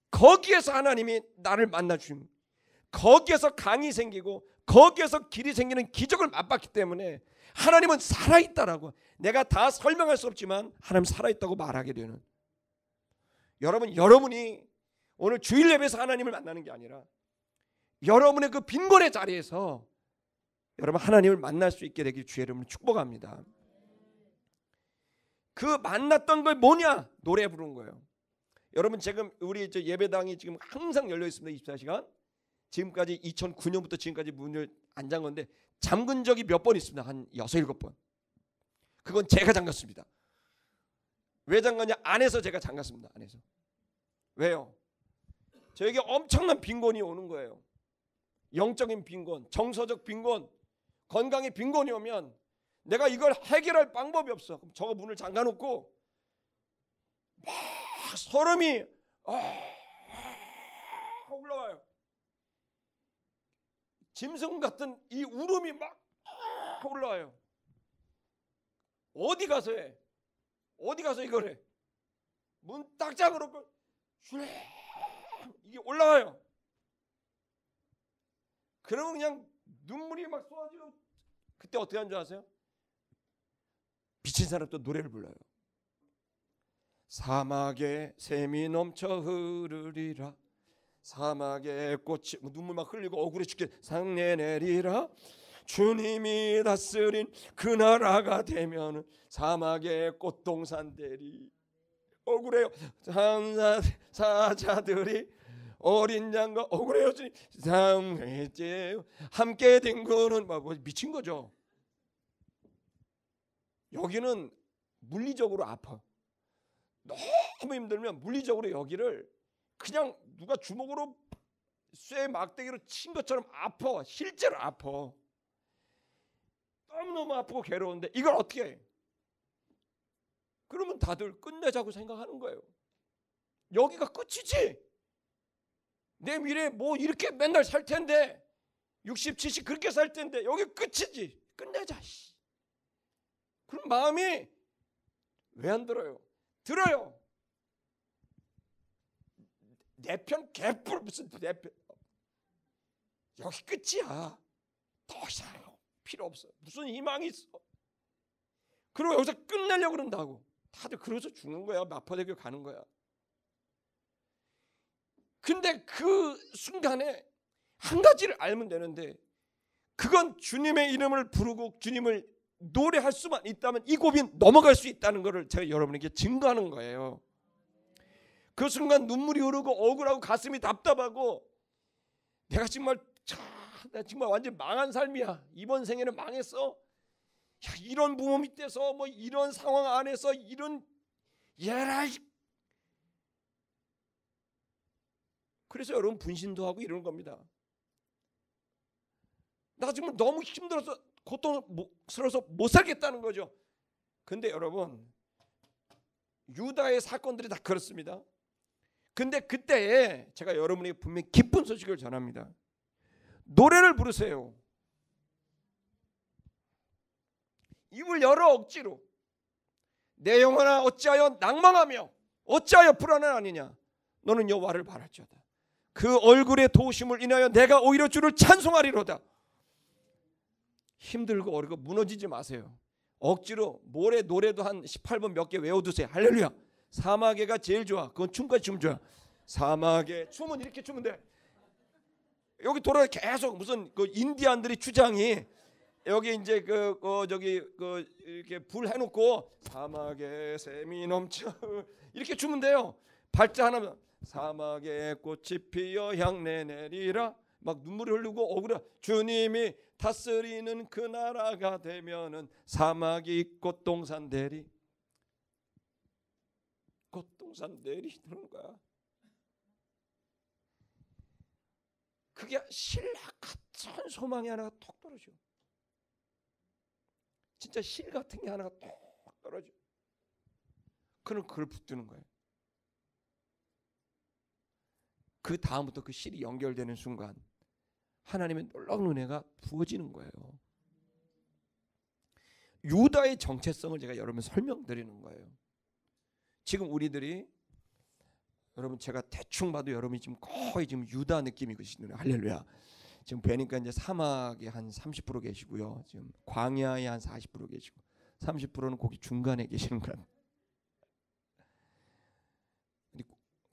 거기에서 하나님이 나를 만나 주신, 거기에서 강이 생기고 거기에서 길이 생기는 기적을 맛봤기 때문에 하나님은 살아있다라고, 내가 다 설명할 수 없지만 하나님 살아있다고 말하게 되는, 여러분이 오늘 주일 예배에서 하나님을 만나는 게 아니라 여러분의 그 빈곤의 자리에서 여러분 하나님을 만날 수 있게 되길 주의 이름으로 축복합니다. 그 만났던 걸 뭐냐? 노래 부르는 거예요. 여러분 지금 우리 예배당이 지금 항상 열려 있습니다. 24시간. 지금까지 2009년부터 지금까지 문을 안 잠근 건데 잠근 적이 몇 번 있습니다. 한 6, 7번. 그건 제가 잠갔습니다. 왜 잠갔냐? 안에서 제가 잠갔습니다. 안에서. 왜요? 저에게 엄청난 빈곤이 오는 거예요. 영적인 빈곤, 정서적 빈곤, 건강의 빈곤이 오면 내가 이걸 해결할 방법이 없어. 그럼 저거 문을 잠가놓고 막 소름이 올라와요. 짐승 같은 이 울음이 막 올라와요. 어디 가서 해? 어디 가서 이걸 해? 문 딱 잠그놓고 이게 올라와요. 그러면 그냥 눈물이 막 쏟아지고, 그때 어떻게 하는 줄 아세요? 미친 사람도 노래를 불러요. 사막에 샘이 넘쳐 흐르리라, 사막에 꽃이, 눈물 막 흘리고 억울해 죽게 상내 내리라, 주님이 다스린 그 나라가 되면 사막에 꽃동산 되리. 억울해요. 사자들이 어린 양과 억울해요. 함께 된 거는 뭐 미친 거죠. 여기는 물리적으로 아파. 너무 힘들면 물리적으로 여기를 그냥 누가 주먹으로 쇠 막대기로 친 것처럼 아파. 실제로 아파. 너무너무 아프고 괴로운데 이걸 어떻게 해? 그러면 다들 끝내자고 생각하는 거예요. 여기가 끝이지. 내 미래 뭐 이렇게 맨날 살 텐데 60, 70 그렇게 살 텐데 여기 끝이지. 끝내자. 그런 마음이 왜 안 들어요? 들어요. 내 편 개뿔 무슨 내 편. 여기 끝이야. 더 이상 필요 없어. 무슨 희망이 있어. 그리고 여기서 끝내려고 그런다고. 다들 그래서 죽는 거야. 마포대교 가는 거야. 근데 그 순간에 한 가지를 알면 되는데, 그건 주님의 이름을 부르고 주님을 노래할 수만 있다면 이 고비 넘어갈 수 있다는 것을 제가 여러분에게 증거하는 거예요. 그 순간 눈물이 흐르고 억울하고 가슴이 답답하고 내가 정말 완전 망한 삶이야. 이번 생에는 망했어. 야, 이런 부모 밑에서 뭐 이런 상황 안에서 이런 예라. 그래서 여러분 분신도 하고 이러는 겁니다. 나 정말 너무 힘들어서 고통스러워서 못 살겠다는 거죠. 근데 여러분 유다의 사건들이 다 그렇습니다. 근데 그때에 제가 여러분에게 분명히 기쁜 소식을 전합니다. 노래를 부르세요. 입을 열어 억지로. 내 영혼아 어찌하여 낭망하며 어찌하여 불안하느냐. 너는 여호와를 바랄지어다. 그 얼굴의 도우심을 인하여 내가 오히려 주를 찬송하리로다. 힘들고 어렵고 무너지지 마세요. 억지로 모래 노래도 한 18번 몇 개 외워두세요. 할렐루야. 사막에가 제일 좋아. 그건 춤까지 춤 좋아. 사막에 춤은 이렇게 추면 돼. 여기 돌아 계속 무슨 그 인디안들이 주장이 여기 이제 이렇게 불 해놓고 사막에 샘이 넘쳐 이렇게 추면 돼요. 발자 하나면 사막에 꽃이 피어 향내 내리라. 막 눈물이 흐르고 억울해. 주님이 다스리는 그 나라가 되면은 사막이 꽃동산 되리. 꽃동산 되리 그런 거야. 그게 신라 같은 소망이 하나가 톡 떨어져. 진짜 실 같은 게 하나가 톡 떨어져. 그럼 그걸 붙드는 거예요. 그 다음부터 그 실이 연결되는 순간 하나님의 놀라운 은혜가 부어지는 거예요. 유다의 정체성을 제가 여러분 설명드리는 거예요. 지금 우리들이 여러분 제가 대충 봐도 여러분이 지금 거의 지금 유다 느낌이거든요. 할렐루야. 지금 뵈니까 이제 사막에 한 30% 계시고요. 지금 광야에 한 40% 계시고 30%는 거기 중간에 계시는 것 같아요.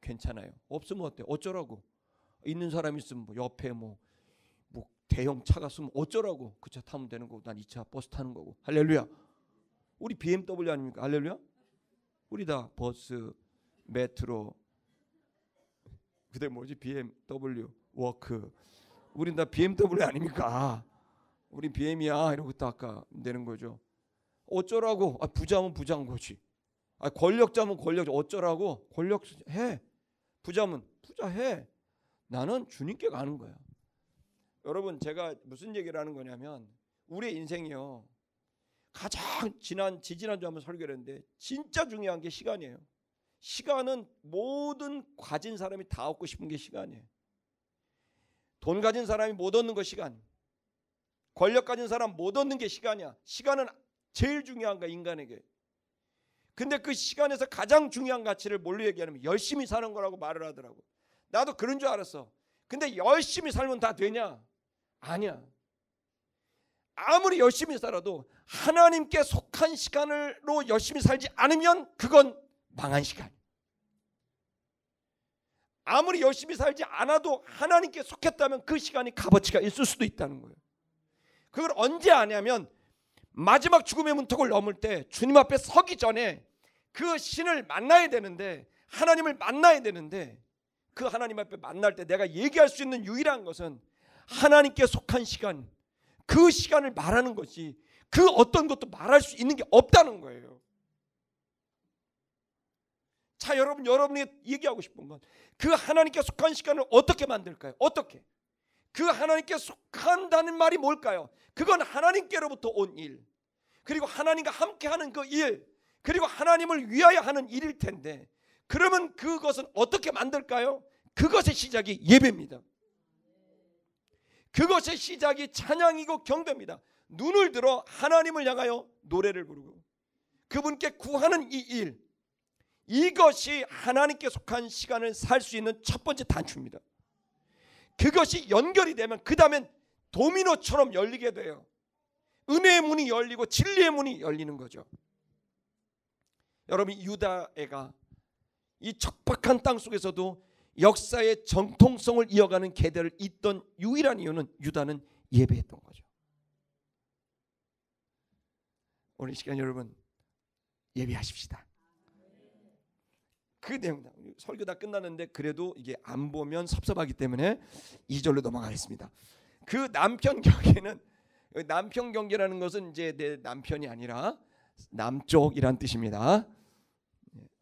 괜찮아요. 없으면 어때? 어쩌라고? 있는 사람 있으면 뭐 옆에 뭐 대형 차가 있으면 어쩌라고? 그 차 타면 되는 거고 난 이 차 버스 타는 거고. 할렐루야. 우리 BMW 아닙니까? 할렐루야. 우리 다 버스, 메트로, 그다음 뭐지? BMW, 워크. 우린 다 BMW 아닙니까? 우린 BM이야 이러고 딱 아까 되는 거죠. 어쩌라고? 부자면 부자인 거지. 권력자면 권력자. 어쩌라고? 권력 해. 부자면 부자 해. 나는 주님께 가는 거야. 여러분, 제가 무슨 얘기를 하는 거냐면 우리의 인생이요, 가장 지지난주 한번 설교를 했는데 진짜 중요한 게 시간이에요. 시간은 모든 가진 사람이 다 얻고 싶은 게 시간이에요. 돈 가진 사람이 못 얻는 거 시간, 권력 가진 사람 못 얻는 게 시간이야. 시간은 제일 중요한 거야, 인간에게. 근데 그 시간에서 가장 중요한 가치를 뭘로 얘기하냐면 열심히 사는 거라고 말을 하더라고. 나도 그런 줄 알았어. 근데 열심히 살면 다 되냐? 아니야. 아무리 열심히 살아도 하나님께 속한 시간으로 열심히 살지 않으면 그건 망한 시간. 아무리 열심히 살지 않아도 하나님께 속했다면 그 시간이 값어치가 있을 수도 있다는 거예요. 그걸 언제 아냐면 마지막 죽음의 문턱을 넘을 때 주님 앞에 서기 전에 그 신을 만나야 되는데, 하나님을 만나야 되는데, 그 하나님 앞에 만날 때 내가 얘기할 수 있는 유일한 것은 하나님께 속한 시간, 그 시간을 말하는 것이 그 어떤 것도 말할 수 있는 게 없다는 거예요. 자, 여러분이 얘기하고 싶은 건 그 하나님께 속한 시간을 어떻게 만들까요? 어떻게? 그 하나님께 속한다는 말이 뭘까요? 그건 하나님께로부터 온 일, 그리고 하나님과 함께하는 그 일, 그리고 하나님을 위하여 하는 일일 텐데, 그러면 그것은 어떻게 만들까요? 그것의 시작이 예배입니다. 그것의 시작이 찬양이고 경배입니다. 눈을 들어 하나님을 향하여 노래를 부르고 그분께 구하는 이 일, 이것이 하나님께 속한 시간을 살 수 있는 첫 번째 단추입니다. 그것이 연결이 되면 그 다음엔 도미노처럼 열리게 돼요. 은혜의 문이 열리고 진리의 문이 열리는 거죠. 여러분, 유다애가 이 척박한 땅 속에서도 역사의 정통성을 이어가는 계대를 잇던 유일한 이유는 유다는 예배했던 거죠. 오늘 시간 여러분 예배하십시다. 그 내용, 설교 다 끝났는데 그래도 이게 안 보면 섭섭하기 때문에 2절로 넘어가겠습니다. 그 남편 경계는, 남편 경계라는 것은 이제 내 남편이 아니라 남쪽이란 뜻입니다.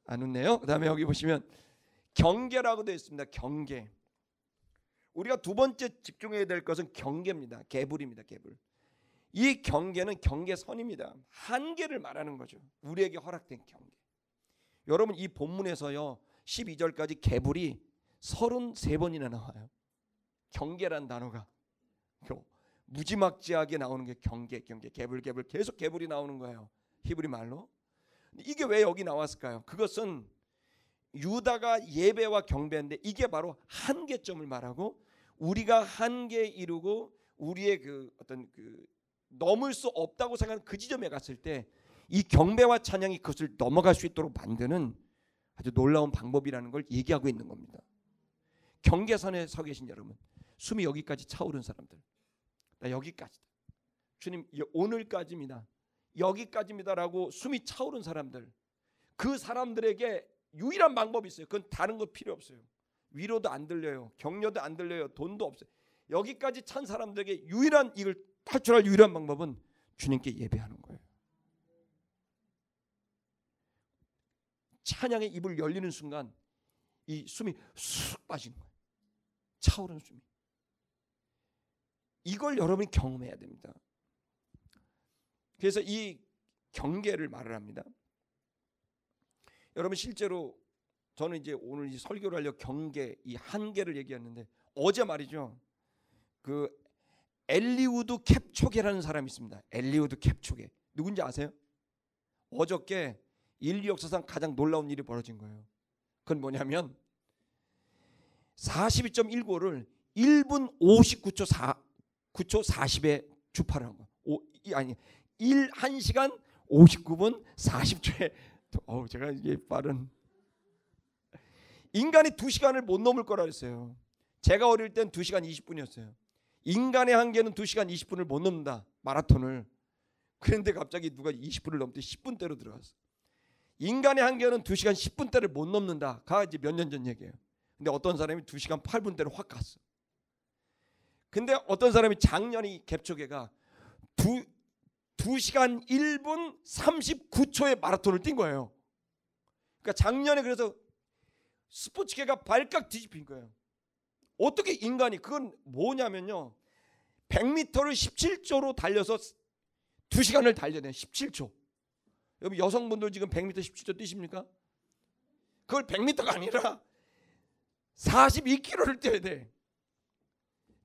안 웃네요. 그 다음에 여기 보시면 경계라고 되어 있습니다. 경계. 우리가 두 번째 집중해야 될 것은 경계입니다. 개불입니다. 개불. 이 경계는 경계선입니다. 한계를 말하는 거죠. 우리에게 허락된 경계. 여러분, 이 본문에서요 12절까지 개불이 33번이나 나와요. 경계란 단어가 무지막지하게 나오는 게 경계, 개불 계속 개불이 나오는 거예요. 히브리 말로. 이게 왜 여기 나왔을까요? 그것은 유다가 예배와 경배인데 이게 바로 한계점을 말하고, 우리가 한계 이루고 우리의 그 어떤 그 넘을 수 없다고 생각하는 그 지점에 갔을 때 이 경배와 찬양이 그것을 넘어갈 수 있도록 만드는 아주 놀라운 방법이라는 걸 얘기하고 있는 겁니다. 경계선에 서 계신 여러분, 숨이 여기까지 차오른 사람들, 나 여기까지다, 주님 오늘까지입니다, 여기까지입니다라고 숨이 차오른 사람들, 그 사람들에게 유일한 방법이 있어요. 그건 다른 거 필요 없어요. 위로도 안 들려요, 격려도 안 들려요, 돈도 없어요. 여기까지 찬 사람들에게 유일한, 이걸 탈출할 유일한 방법은 주님께 예배하는 거예요. 찬양의 입을 열리는 순간 이 숨이 쑥 빠지는 거예요. 차오르는 숨이. 이걸 여러분이 경험해야 됩니다. 그래서 이 경계를 말을 합니다. 여러분, 실제로 저는 이제 오늘 이 설교를 하려고 경계, 이 한계를 얘기했는데, 어제 말이죠, 그 엘리우드 캡초게라는 사람이 있습니다. 엘리우드 캡초게 누군지 아세요? 어저께 인류 역사상 가장 놀라운 일이 벌어진 거예요. 그건 뭐냐면 42.195를 1분 59초 9초 40에 주파를 한 거야. 1시간 59분 40초에 제가 이게 빠른. 인간이 2시간을 못 넘을 거라 그랬어요. 제가 어릴 땐 2시간 20분이었어요. 인간의 한계는 2시간 20분을 못 넘는다. 마라톤을. 그런데 갑자기 누가 20분을 넘때 10분대로 들어갔어. 인간의 한계는 2시간 10분대를 못 넘는다. 가 이제 몇 년 전 얘기예요. 근데 어떤 사람이 2시간 8분대로 확 갔어. 근데 어떤 사람이 작년이 갭초계가 2시간 1분 39초의 마라톤을 뛴 거예요. 그러니까 작년에 그래서 스포츠계가 발칵 뒤집힌 거예요. 어떻게 인간이, 그건 뭐냐면요, 100m를 17초로 달려서 2시간을 달려야 돼요. 17초. 여러분 여성분들 지금 100m 17초 뛰십니까? 그걸 100m가 아니라 42km를 뛰어야 돼.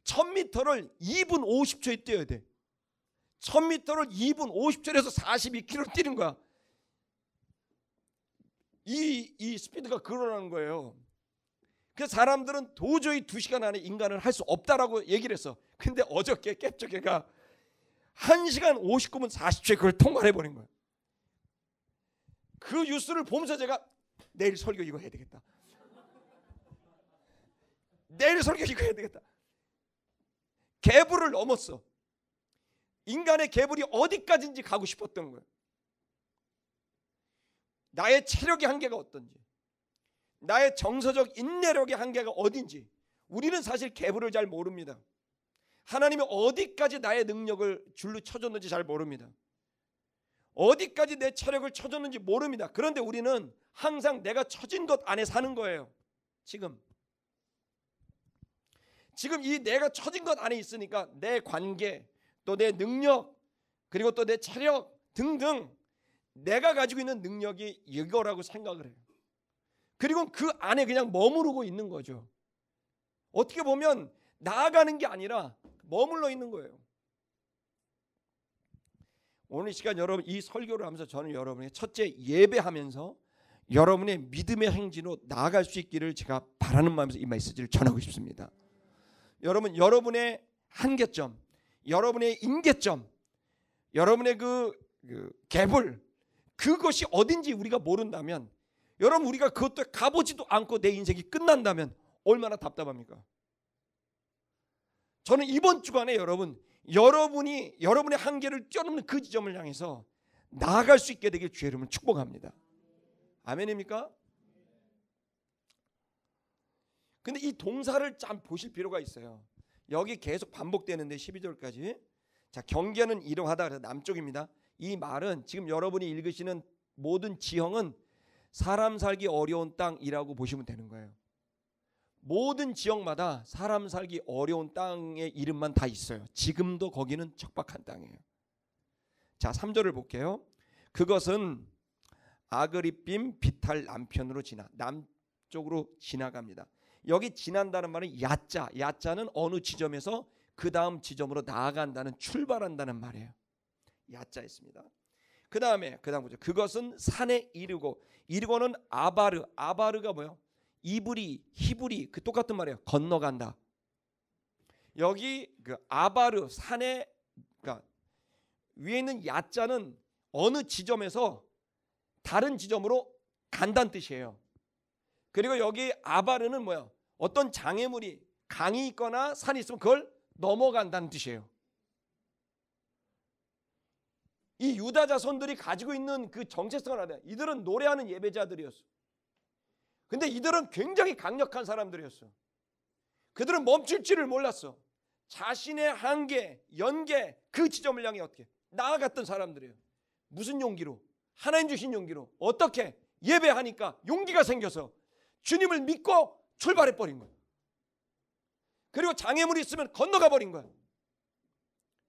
1000m를 2분 50초에 뛰어야 돼. 1000m를 2분 50초에서 42km를 뛰는 거야. 이 스피드가 그러라는 거예요. 그래서 사람들은 도저히 2시간 안에 인간을 할 수 없다라고 얘기를 했어. 근데 어저께 깹저개가 1시간 59분 40초에 그걸 통과해버린 거예요. 그 뉴스를 보면서 제가 내일 설교 이거 해야 되겠다. 내일 설교 이거 해야 되겠다. 개불을 넘었어. 인간의 개불이 어디까지인지 가고 싶었던 거예요. 나의 체력의 한계가 어떤지, 나의 정서적 인내력의 한계가 어딘지 우리는 사실 개불을 잘 모릅니다. 하나님이 어디까지 나의 능력을 줄로 쳐줬는지 잘 모릅니다. 어디까지 내 체력을 쳐줬는지 모릅니다. 그런데 우리는 항상 내가 쳐진 것 안에 사는 거예요. 지금 이 내가 쳐진 것 안에 있으니까 내 관계, 또 내 능력, 그리고 또 내 체력 등등 내가 가지고 있는 능력이 이거라고 생각을 해요. 그리고 그 안에 그냥 머무르고 있는 거죠. 어떻게 보면 나아가는 게 아니라 머물러 있는 거예요. 오늘 이 시간 여러분 이 설교를 하면서 저는 여러분에게 첫째 예배하면서 여러분의 믿음의 행진으로 나아갈 수 있기를 제가 바라는 마음에서 이 메시지를 전하고 싶습니다. 여러분, 여러분의 한계점, 여러분의 임계점, 여러분의 그 갭을, 그것이 어딘지 우리가 모른다면, 여러분 우리가 그것도 가보지도 않고 내 인생이 끝난다면 얼마나 답답합니까? 저는 이번 주간에 여러분이 여러분의 한계를 뛰어넘는 그 지점을 향해서 나아갈 수 있게 되길 주의 이름으로 축복합니다. 아멘입니까? 근데 이 동사를 참 보실 필요가 있어요. 여기 계속 반복되는데 12절까지. 자, 경계는 이러하다 그래서 남쪽입니다. 이 말은 지금 여러분이 읽으시는 모든 지형은 사람 살기 어려운 땅이라고 보시면 되는 거예요. 모든 지역마다 사람 살기 어려운 땅의 이름만 다 있어요. 지금도 거기는 척박한 땅이에요. 자, 3절을 볼게요. 그것은 아그리빔 비탈 남편으로 남쪽으로 지나갑니다. 여기 지난다는 말은 야자는 어느 지점에서 그 다음 지점으로 나아간다는, 출발한다는 말이에요. 야자였습니다. 그 다음 보죠. 그것은 산에 이르고는 아바르가 뭐예요? 이브리, 히브리, 그 똑같은 말이에요. 건너간다. 여기 그 아바르 산에, 그러니까 위에 있는 야자는 어느 지점에서 다른 지점으로 간다는 뜻이에요. 그리고 여기 아바르는 뭐야? 어떤 장애물이, 강이 있거나 산이 있으면 그걸 넘어간다는 뜻이에요. 이 유다 자손들이 가지고 있는 그 정체성을 알아야 돼. 이들은 노래하는 예배자들이었어. 근데 이들은 굉장히 강력한 사람들이었어. 그들은 멈출 줄을 몰랐어. 자신의 한계, 연계, 그 지점을 향해 어떻게 나아갔던 사람들이에요. 무슨 용기로? 하나님 주신 용기로. 어떻게? 예배하니까 용기가 생겨서 주님을 믿고 출발해버린 거예요. 그리고 장애물이 있으면 건너가 버린 거예요.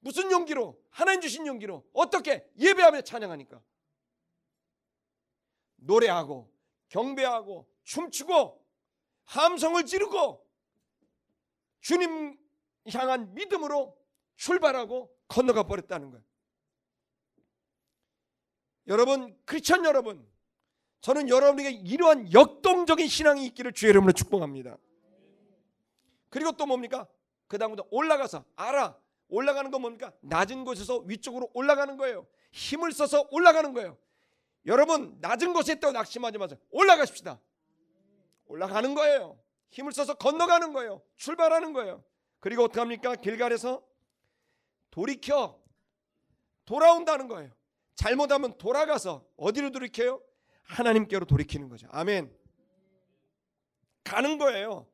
무슨 용기로? 하나님 주신 용기로. 어떻게? 예배하며 찬양하니까. 노래하고 경배하고 춤추고 함성을 지르고 주님 향한 믿음으로 출발하고 건너가 버렸다는 거예요. 여러분, 크리스천 여러분, 저는 여러분에게 이러한 역동적인 신앙이 있기를 주의 이름으로 축복합니다. 그리고 또 뭡니까? 그 다음부터 올라가서 아라. 올라가는 건 뭡니까? 낮은 곳에서 위쪽으로 올라가는 거예요. 힘을 써서 올라가는 거예요. 여러분 낮은 곳에 또 낙심하지 마세요. 올라가십시다. 올라가는 거예요. 힘을 써서 건너가는 거예요. 출발하는 거예요. 그리고 어떻게 합니까? 길갈에서 돌이켜 돌아온다는 거예요. 잘못하면 돌아가서 어디로 돌이켜요? 하나님께로 돌이키는 거죠. 아멘. 가는 거예요.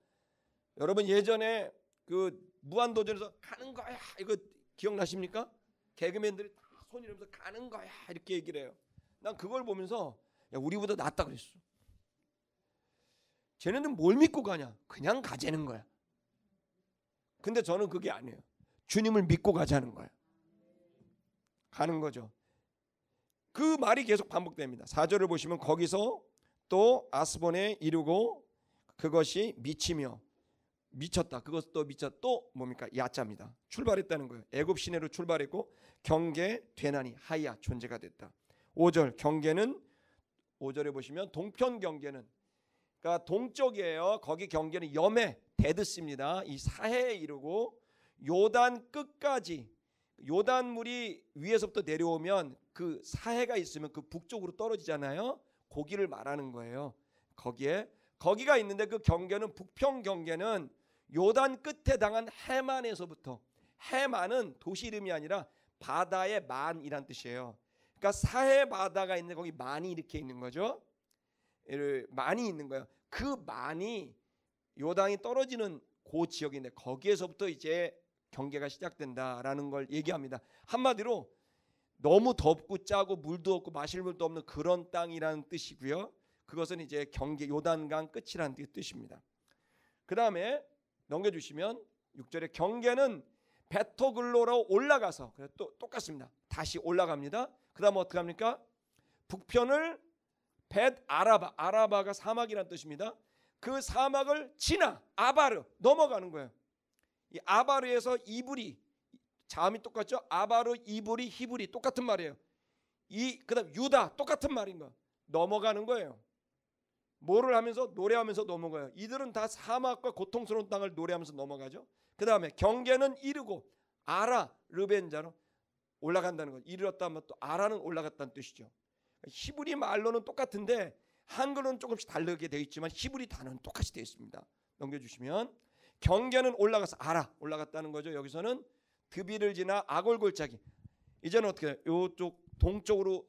여러분 예전에 그 무한도전에서 가는 거야 이거 기억나십니까? 개그맨들이 다 손 이러면서 가는 거야 이렇게 얘기를 해요. 난 그걸 보면서 야, 우리보다 낫다 그랬어. 쟤네는 뭘 믿고 가냐? 그냥 가자는 거야. 근데 저는 그게 아니에요. 주님을 믿고 가자는 거야. 가는 거죠. 그 말이 계속 반복됩니다. 4절을 보시면 거기서 또 아스본에 이르고 그것이 미치며 미쳤다. 그것 또 미쳤 또 뭡니까? 야짜입니다. 출발했다는 거예요. 애굽 시내로 출발했고 경계 되나니 하야 존재가 됐다. 5절 경계는 5절에 보시면 동편 경계는 그러니까 동쪽이에요. 거기 경계는 염해 데드스입니다. 이 사해에 이르고 요단 끝까지 요단물이 위에서부터 내려오면 그 사해가 있으면 그 북쪽으로 떨어지잖아요. 거기를 말하는 거예요. 거기가 있는데 그 경계는 북평 경계는 요단 끝에 당한 해만에서부터 해만은 도시 이름이 아니라 바다의 만이란 뜻이에요. 그러니까 사해 바다가 있는데 거기 만이 이렇게 있는 거죠. 만이 있는 거예요. 그 만이 요단이 떨어지는 그 지역인데 거기에서부터 이제 경계가 시작된다라는 걸 얘기합니다. 한마디로 너무 덥고 짜고 물도 없고 마실 물도 없는 그런 땅이라는 뜻이고요. 그것은 이제 경계 요단강 끝이라는 뜻입니다. 그 다음에 넘겨주시면 6절에 경계는 베토글로로 올라가서 또 똑같습니다. 다시 올라갑니다. 그 다음 어떻게 합니까? 북편을 벳 아라바 아라바가 사막이라는 뜻입니다. 그 사막을 지나 아바르 넘어가는 거예요. 이 아바르에서 이브리 자음이 똑같죠? 아바르, 이브리, 히브리 똑같은 말이에요. 그다음 유다 똑같은 말인 거 넘어가는 거예요. 뭐를 하면서 노래하면서 넘어가요. 이들은 다 사막과 고통스러운 땅을 노래하면서 넘어가죠. 그 다음에 경계는 이르고 아라 르벤자로 올라간다는 거. 이르렀다 하면 또 아라는 올라갔다는 뜻이죠. 히브리 말로는 똑같은데 한글은 조금씩 다르게 되어 있지만 히브리 단어는 똑같이 되어 있습니다. 넘겨주시면 경계는 올라가서 아라 올라갔다는 거죠. 여기서는 드비를 지나 아골골짜기. 이제는 어떻게 해요? 이쪽 동쪽으로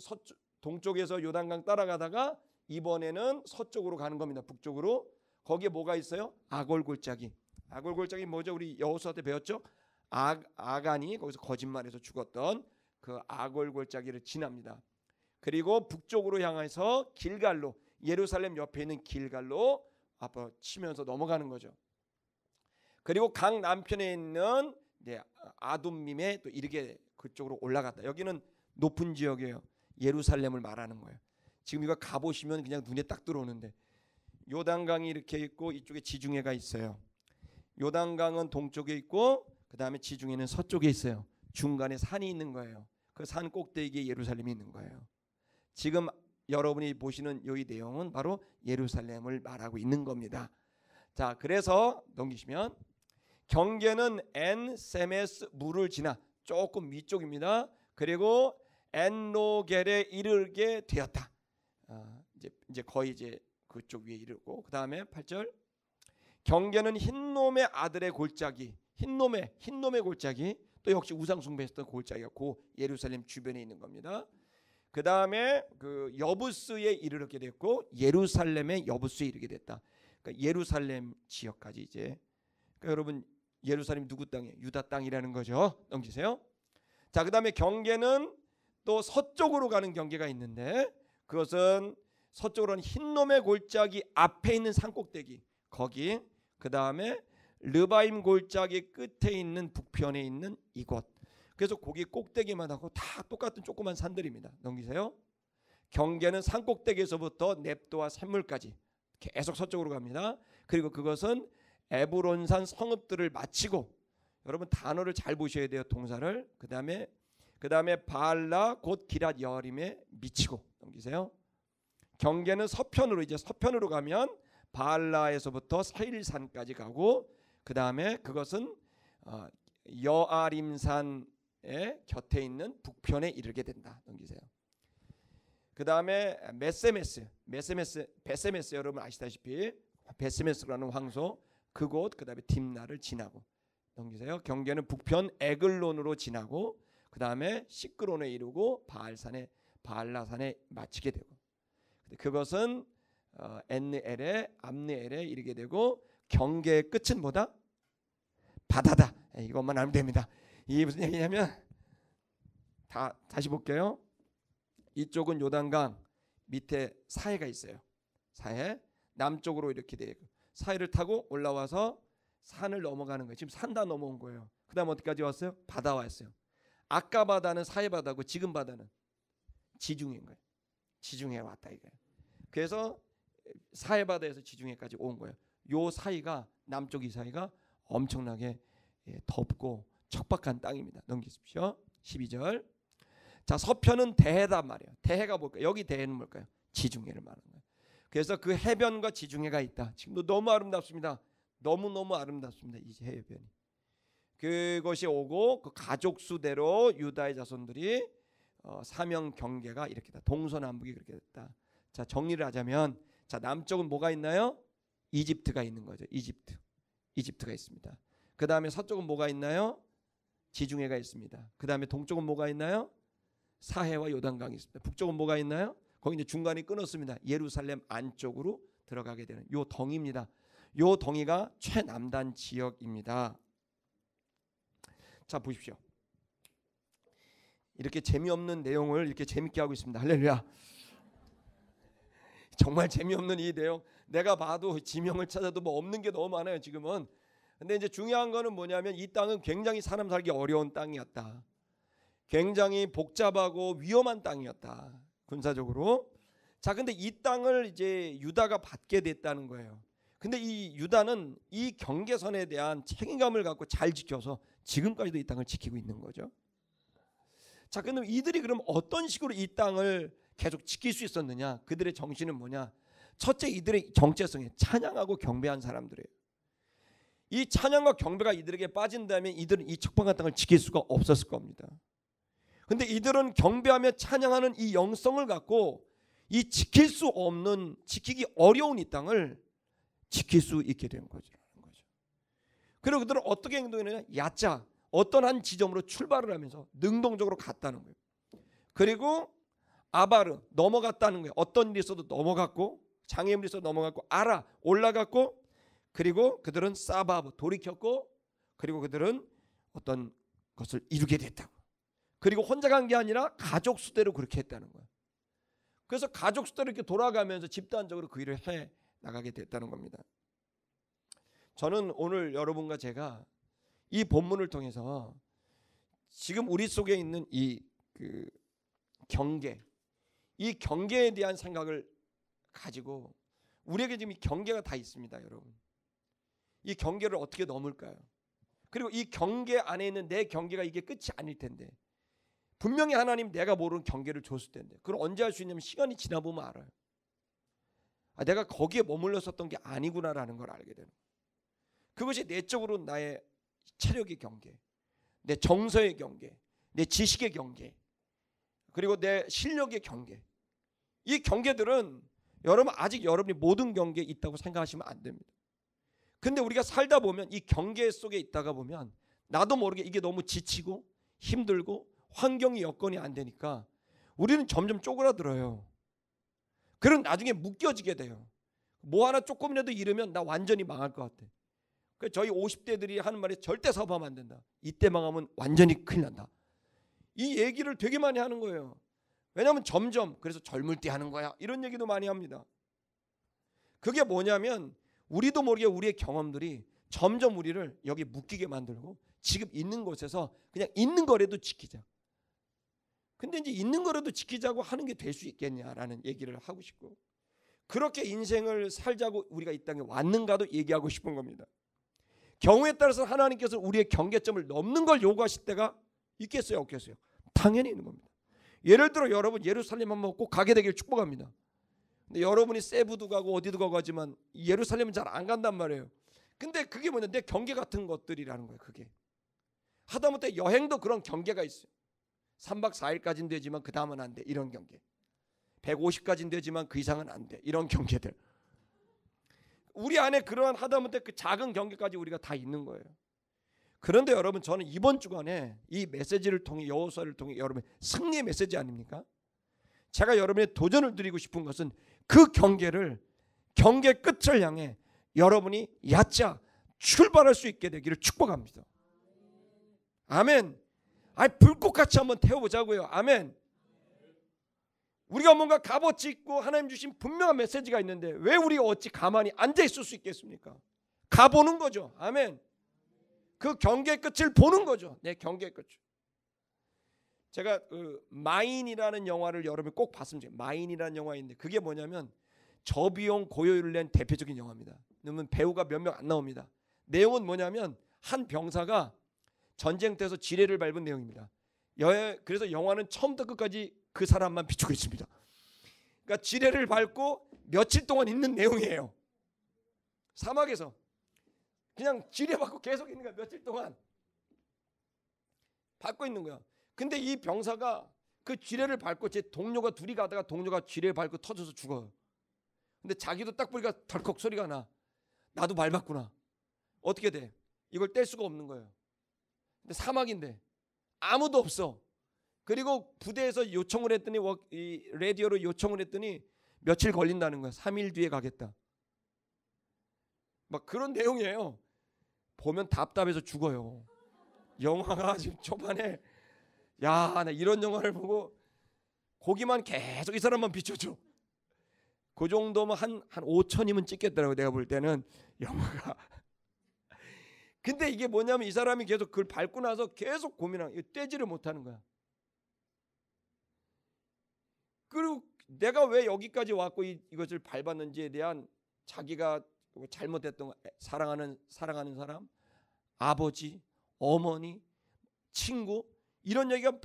동쪽에서 요단강 따라가다가 이번에는 서쪽으로 가는 겁니다. 북쪽으로. 거기에 뭐가 있어요? 아골골짜기. 아골골짜기 뭐죠? 우리 여호수아 때 배웠죠? 아간이 거기서 거짓말해서 죽었던 그 아골골짜기를 지납니다. 그리고 북쪽으로 향해서 길갈로 예루살렘 옆에 있는 길갈로 앞으로 치면서 넘어가는 거죠. 그리고 강 남편에 있는 아둠밈에 또 이르게 그쪽으로 올라갔다. 여기는 높은 지역이에요. 예루살렘을 말하는 거예요. 지금 이거 가보시면 그냥 눈에 딱 들어오는데 요단강이 이렇게 있고 이쪽에 지중해가 있어요. 요단강은 동쪽에 있고 그 다음에 지중해는 서쪽에 있어요. 중간에 산이 있는 거예요. 그 산 꼭대기에 예루살렘이 있는 거예요. 지금 여러분이 보시는 이 내용은 바로 예루살렘을 말하고 있는 겁니다. 자, 그래서 넘기시면 경계는 엔세메스 물을 지나 조금 위쪽입니다. 그리고 엔로겔에 이르게 되었다. 이제 거의 이제 그쪽 위에 이르고 그 다음에 8절 경계는 흰놈의 아들의 골짜기 흰놈의 골짜기 또 역시 우상 숭배했던 골짜기가 그 예루살렘 주변에 있는 겁니다. 그 다음에 그 여부스에 이르게 됐고 예루살렘의 여부스에 이르게 됐다. 그러니까 예루살렘 지역까지 이제 그러니까 여러분 예루살렘 누구 땅이에요? 유다 땅이라는 거죠. 넘기세요. 자, 그 다음에 경계는 또 서쪽으로 가는 경계가 있는데 그것은 서쪽으로는 흰놈의 골짜기 앞에 있는 산꼭대기 거기 그 다음에 르바임 골짜기 끝에 있는 북편에 있는 이곳. 그래서 거기 꼭대기만 하고 다 똑같은 조그만 산들입니다. 넘기세요. 경계는 산꼭대기에서부터 넵도와 샘물까지 계속 서쪽으로 갑니다. 그리고 그것은 에브론산 성읍들을 마치고 여러분 단어를 잘 보셔야 돼요. 동사를. 그 다음에 바알라 곧 기랏 여림에 미치고 넘기세요. 경계는 서편으로 이제 서편으로 가면 바알라에서부터 사일산까지 가고 그 다음에 그것은 여아림산의 곁에 있는 북편에 이르게 된다. 넘기세요. 그 다음에 베세메스 여러분 아시다시피 베세메스라는 황소 그곳 그 다음에 딥나를 지나고 넘기세요. 경계는 북편 에글론으로 지나고 그 다음에 시크론에 이르고 바알라산에 마치게 되고 그것은 암느엘에 이르게 되고 경계의 끝은 뭐다? 바다다. 이것만 알면 됩니다. 이게 무슨 얘기냐면 다시 볼게요. 이쪽은 요단강 밑에 사해가 있어요. 사해 남쪽으로 이렇게 돼요. 사해를 타고 올라와서 산을 넘어가는 거예요. 지금 산 다 넘어온 거예요. 그 다음 어디까지 왔어요? 바다 왔어요. 아까 바다는 사해 바다고 지금 바다는 지중해인 거예요. 지중해 왔다 이거예요. 그래서 사해 바다에서 지중해까지 온 거예요. 요 사이가 남쪽 이 사이가 엄청나게 덥고 척박한 땅입니다. 넘기십시오. 12절. 자, 서편은 대해단 말이에요. 대해가 뭘까요? 여기 대해는 뭘까요? 지중해를 말하는 거예요. 그래서 그 해변과 지중해가 있다. 지금도 너무 아름답습니다. 너무너무 아름답습니다. 이 해변이. 그것이 오고 그 가족 수대로 유다의 자손들이 사명 경계가 이렇게 다 동서남북이 그렇게 됐다. 자, 정리를 하자면 자, 남쪽은 뭐가 있나요? 이집트가 있는 거죠. 이집트가 있습니다. 그 다음에 서쪽은 뭐가 있나요? 지중해가 있습니다. 그 다음에 동쪽은 뭐가 있나요? 사해와 요단강이 있습니다. 북쪽은 뭐가 있나요? 거기 이제 중간이 끊었습니다. 예루살렘 안쪽으로 들어가게 되는 요 덩이입니다. 요 덩이가 최남단 지역입니다. 자, 보십시오. 이렇게 재미없는 내용을 이렇게 재밌게 하고 있습니다. 할렐루야. 정말 재미없는 이 내용 내가 봐도 지명을 찾아도 뭐 없는 게 너무 많아요 지금은. 근데 이제 중요한 거는 뭐냐면 이 땅은 굉장히 사람 살기 어려운 땅이었다. 굉장히 복잡하고 위험한 땅이었다. 군사적으로. 자, 근데 이 땅을 이제 유다가 받게 됐다는 거예요. 근데 이 유다는 이 경계선에 대한 책임감을 갖고 잘 지켜서 지금까지도 이 땅을 지키고 있는 거죠. 자, 그럼 이들이 그럼 어떤 식으로 이 땅을 계속 지킬 수 있었느냐? 그들의 정신은 뭐냐? 첫째, 이들의 정체성에 찬양하고 경배한 사람들이에요. 이 찬양과 경배가 이들에게 빠진다면 이들은 이 척박한 땅을 지킬 수가 없었을 겁니다. 근데 이들은 경배하며 찬양하는 이 영성을 갖고 이 지킬 수 없는, 지키기 어려운 이 땅을 지킬 수 있게 된 거죠. 그리고 그들은 어떻게 행동했느냐? 야짜 어떤 한 지점으로 출발을 하면서 능동적으로 갔다는 거예요. 그리고 아바르 넘어갔다는 거예요. 어떤 일이 있어도 넘어갔고, 장애물이 있어도 넘어갔고, 아라 올라갔고, 그리고 그들은 사바브 돌이켰고, 그리고 그들은 어떤 것을 이루게 됐다고. 그리고 혼자 간 게 아니라 가족 수대로 그렇게 했다는 거예요. 그래서 가족 수대로 이렇게 돌아가면서 집단적으로 그 일을 해 나가게 됐다는 겁니다. 저는 오늘 여러분과 제가 이 본문을 통해서 지금 우리 속에 있는 이 경계, 이 경계에 대한 생각을 가지고 우리에게 지금 이 경계가 다 있습니다, 여러분. 이 경계를 어떻게 넘을까요? 그리고 이 경계 안에 있는 내 경계가 이게 끝이 아닐 텐데 분명히 하나님 내가 모르는 경계를 줬을 텐데 그걸 언제 할 수 있냐면 시간이 지나보면 알아요. 내가 거기에 머물렀었던 게 아니구나라는 걸 알게 되는 거예요. 그것이 내적으로 나의 체력의 경계, 내 정서의 경계, 내 지식의 경계, 그리고 내 실력의 경계. 이 경계들은 여러분 아직 여러분이 모든 경계에 있다고 생각하시면 안 됩니다. 근데 우리가 살다 보면 이 경계 속에 있다가 보면 나도 모르게 이게 너무 지치고 힘들고 환경이 여건이 안 되니까 우리는 점점 쪼그라들어요. 그럼 나중에 묶여지게 돼요. 뭐 하나 조금이라도 잃으면 나 완전히 망할 것 같아. 그래서 저희 50대들이 하는 말이 절대 사업하면 안 된다. 이때 망하면 완전히 큰일 난다. 이 얘기를 되게 많이 하는 거예요. 왜냐하면 점점 그래서 젊을 때 하는 거야 이런 얘기도 많이 합니다. 그게 뭐냐면 우리도 모르게 우리의 경험들이 점점 우리를 여기 묶이게 만들고 지금 있는 곳에서 그냥 있는 거라도 지키자. 근데 이제 있는 거라도 지키자고 하는 게 될 수 있겠냐라는 얘기를 하고 싶고 그렇게 인생을 살자고 우리가 이 땅에 왔는가도 얘기하고 싶은 겁니다. 경우에 따라서 하나님께서 우리의 경계점을 넘는 걸 요구하실 때가 있겠어요, 없겠어요? 당연히 있는 겁니다. 예를 들어 여러분 예루살렘 한번 꼭 가게 되길 축복합니다. 근데 여러분이 세부도 가고 어디도 가고 하지만 예루살렘은 잘 안 간단 말이에요. 근데 그게 뭐냐, 내 경계 같은 것들이라는 거예요. 그게 하다못해 여행도 그런 경계가 있어요. 3박 4일까지는 되지만 그 다음은 안 돼, 이런 경계. 150까지는 되지만 그 이상은 안 돼, 이런 경계들. 우리 안에 그러한 하다못해 그 작은 경계까지 우리가 다 있는 거예요. 그런데 여러분, 저는 이번 주간에 이 메시지를 통해, 여호수아를 통해 여러분 승리의 메시지 아닙니까? 제가 여러분의 도전을 드리고 싶은 것은 그 경계 끝을 향해 여러분이 야짜 출발할 수 있게 되기를 축복합니다. 아멘. 불꽃같이 한번 태워보자고요. 아멘. 우리가 뭔가 값어치 있고 하나님 주신 분명한 메시지가 있는데 왜 우리가 어찌 가만히 앉아 있을 수 있겠습니까? 가보는 거죠. 아멘. 그 경계 끝을 보는 거죠. 내 경계 끝을. 제가 마인이라는 영화를 여러분 꼭 봤으면 좋겠어요. 마인이라는 영화인데 그게 뭐냐면 저비용 고효율을 낸 대표적인 영화입니다. 그러면 배우가 몇 명 안 나옵니다. 내용은 뭐냐면 한 병사가 전쟁터에서 지뢰를 밟은 내용입니다. 그래서 영화는 처음부터 끝까지 그 사람만 비추고 있습니다. 그러니까 지뢰를 밟고 며칠 동안 있는 내용이에요. 사막에서 그냥 지뢰 밟고 계속 있는 거야. 며칠 동안 밟고 있는 거야. 근데 이 병사가 그 지뢰를 밟고, 제 동료가 둘이 가다가 동료가 지뢰 밟고 터져서 죽어요. 근데 자기도 딱 보니까 덜컥 소리가 나. 나도 밟았구나. 어떻게 돼? 이걸 뗄 수가 없는 거예요. 근데 사막인데 아무도 없어. 그리고 부대에서 요청을 했더니, 이 라디오로 요청을 했더니 며칠 걸린다는 거야. 3일 뒤에 가겠다. 막 그런 내용이에요. 보면 답답해서 죽어요. 영화가 지금 초반에, 야, 나 이런 영화를 보고 거기만 계속 이 사람만 비춰줘. 그 정도면 한 5천이면 찍겠더라고, 내가 볼 때는 영화가. 근데 이게 뭐냐면 이 사람이 계속 그걸 밟고 나서 계속 고민하고 떼지를 못하는 거야. 그리고 내가 왜 여기까지 왔고 이것을 밟았는지에 대한 자기가 잘못했던, 사랑하는 사람, 아버지, 어머니, 친구, 이런 얘기가 막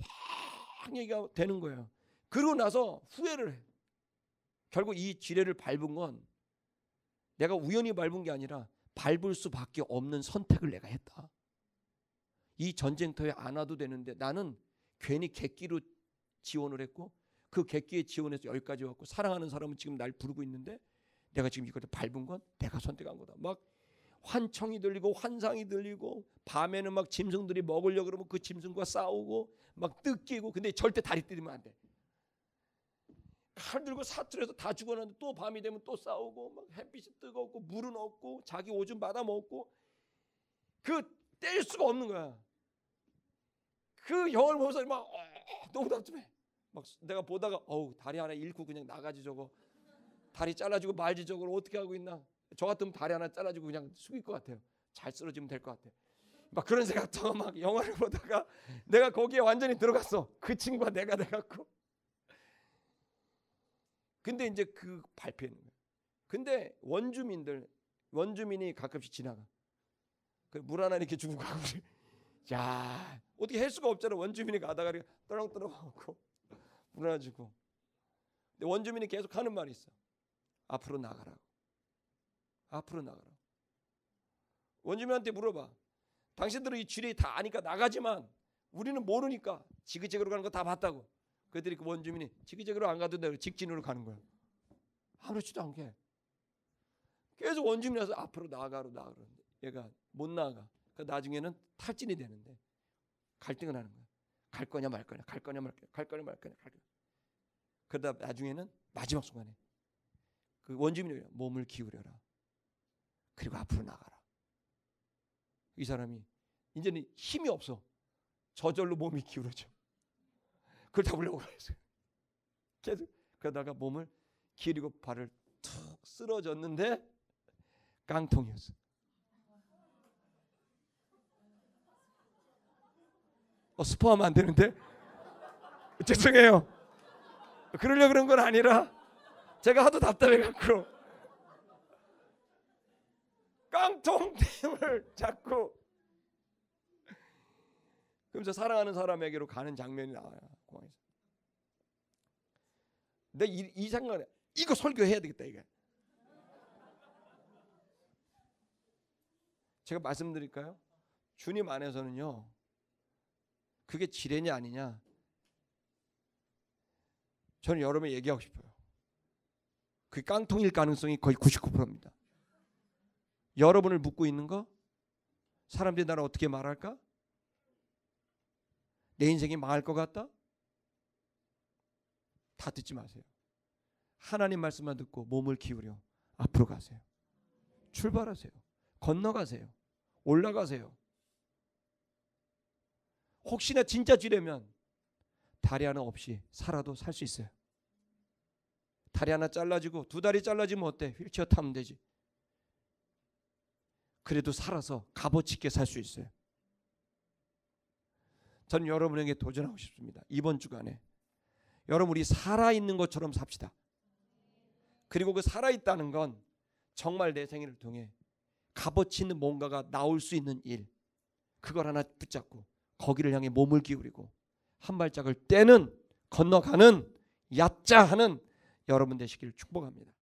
얘기가 되는 거예요. 그러고 나서 후회를 해. 결국 이 지뢰를 밟은 건 내가 우연히 밟은 게 아니라 밟을 수밖에 없는 선택을 내가 했다. 이 전쟁터에 안 와도 되는데 나는 괜히 객기로 지원을 했고, 그 객기에 지원해서 여기까지 왔고, 사랑하는 사람은 지금 날 부르고 있는데 내가 지금 이걸 밟은 건 내가 선택한 거다. 막 환청이 들리고 환상이 들리고, 밤에는 막 짐승들이 먹으려고 그러면 그 짐승과 싸우고 막 뜯기고. 근데 절대 다리 뜯으면 안 돼. 칼 들고 사투려서 다 죽어놨는데 또 밤이 되면 또 싸우고, 막 햇빛이 뜨겁고 물은 없고 자기 오줌 받아 먹고, 그 뗄 수가 없는 거야. 그 영화를 보면서 막 너무 답답해. 막 내가 보다가 다리 하나 잃고 그냥 나가지, 저거 다리 잘라주고 말지, 저걸 어떻게 하고 있나. 저 같으면 다리 하나 잘라주고 그냥 숙일 것 같아요. 잘 쓰러지면 될 것 같아. 막 그런 생각도 막 영화를 보다가 내가 거기에 완전히 들어갔어. 그 친구가 내가 돼갖고. 근데 이제 그 발표하는 거예요. 근데 원주민이 가끔씩 지나가. 그 물 하나 이렇게 주고 가고. 야, 어떻게 할 수가 없잖아. 원주민이 가다가 떠렁떠렁하고 물 하나 주고. 근데 원주민이 계속 하는 말이 있어. 앞으로 나가라고. 앞으로 나가라고. 원주민한테 물어봐. 당신들은 이 지뢰 다 아니까 나가지만 우리는 모르니까 지그재그로 가는 거 다 봤다고. 그들이 그 원주민이 지그재그로 안 가도 돼, 직진으로 가는 거야. 아무렇지도 않게. 계속 원주민이 와서 앞으로 나가로. 얘가 못 나가. 그 나중에는 탈진이 되는데 갈등을 하는 거야. 갈 거냐 말 거냐, 갈 거냐 말 거냐, 갈 거냐 말 거냐, 갈 거냐. 그러다 나중에는 마지막 순간에 그 원주민이 몸을 기울여라. 그리고 앞으로 나가라. 이 사람이 이제는 힘이 없어. 저절로 몸이 기울어져. 그걸 잡으려고 했어요. 계속 그러다가 몸을 기리고 발을 툭 쓰러졌는데 깡통이었어. 스포하면 안 되는데 죄송해요. 그러려고 그런 건 아니라 제가 하도 답답해갖고 깡통템을 잡고, 그러면서 사랑하는 사람에게로 가는 장면이 나와요. 공항에서. 근데 이 생각에 이거 설교해야 되겠다. 이게 제가 말씀드릴까요? 주님 안에서는요, 그게 지레냐 아니냐, 저는 여러분에게 얘기하고 싶어요. 그게 깡통일 가능성이 거의 99%입니다. 여러분을 묻고 있는 거, 사람들이 나를 어떻게 말할까? 내 인생이 망할 것 같다? 다 듣지 마세요. 하나님 말씀만 듣고 몸을 기울여 앞으로 가세요. 출발하세요. 건너가세요. 올라가세요. 혹시나 진짜 지려면 다리 하나 없이 살아도 살 수 있어요. 다리 하나 잘라지고 두 다리 잘라지면 어때? 휠체어 타면 되지. 그래도 살아서 값어치 있게 살 수 있어요. 저는 여러분에게 도전하고 싶습니다. 이번 주간에 여러분, 우리 살아있는 것처럼 삽시다. 그리고 그 살아있다는 건 정말 내 생애를 통해 값어치 있는 뭔가가 나올 수 있는 일, 그걸 하나 붙잡고 거기를 향해 몸을 기울이고 한 발짝을 떼는, 건너가는, 얕자 하는 여러분 되시기를 축복합니다.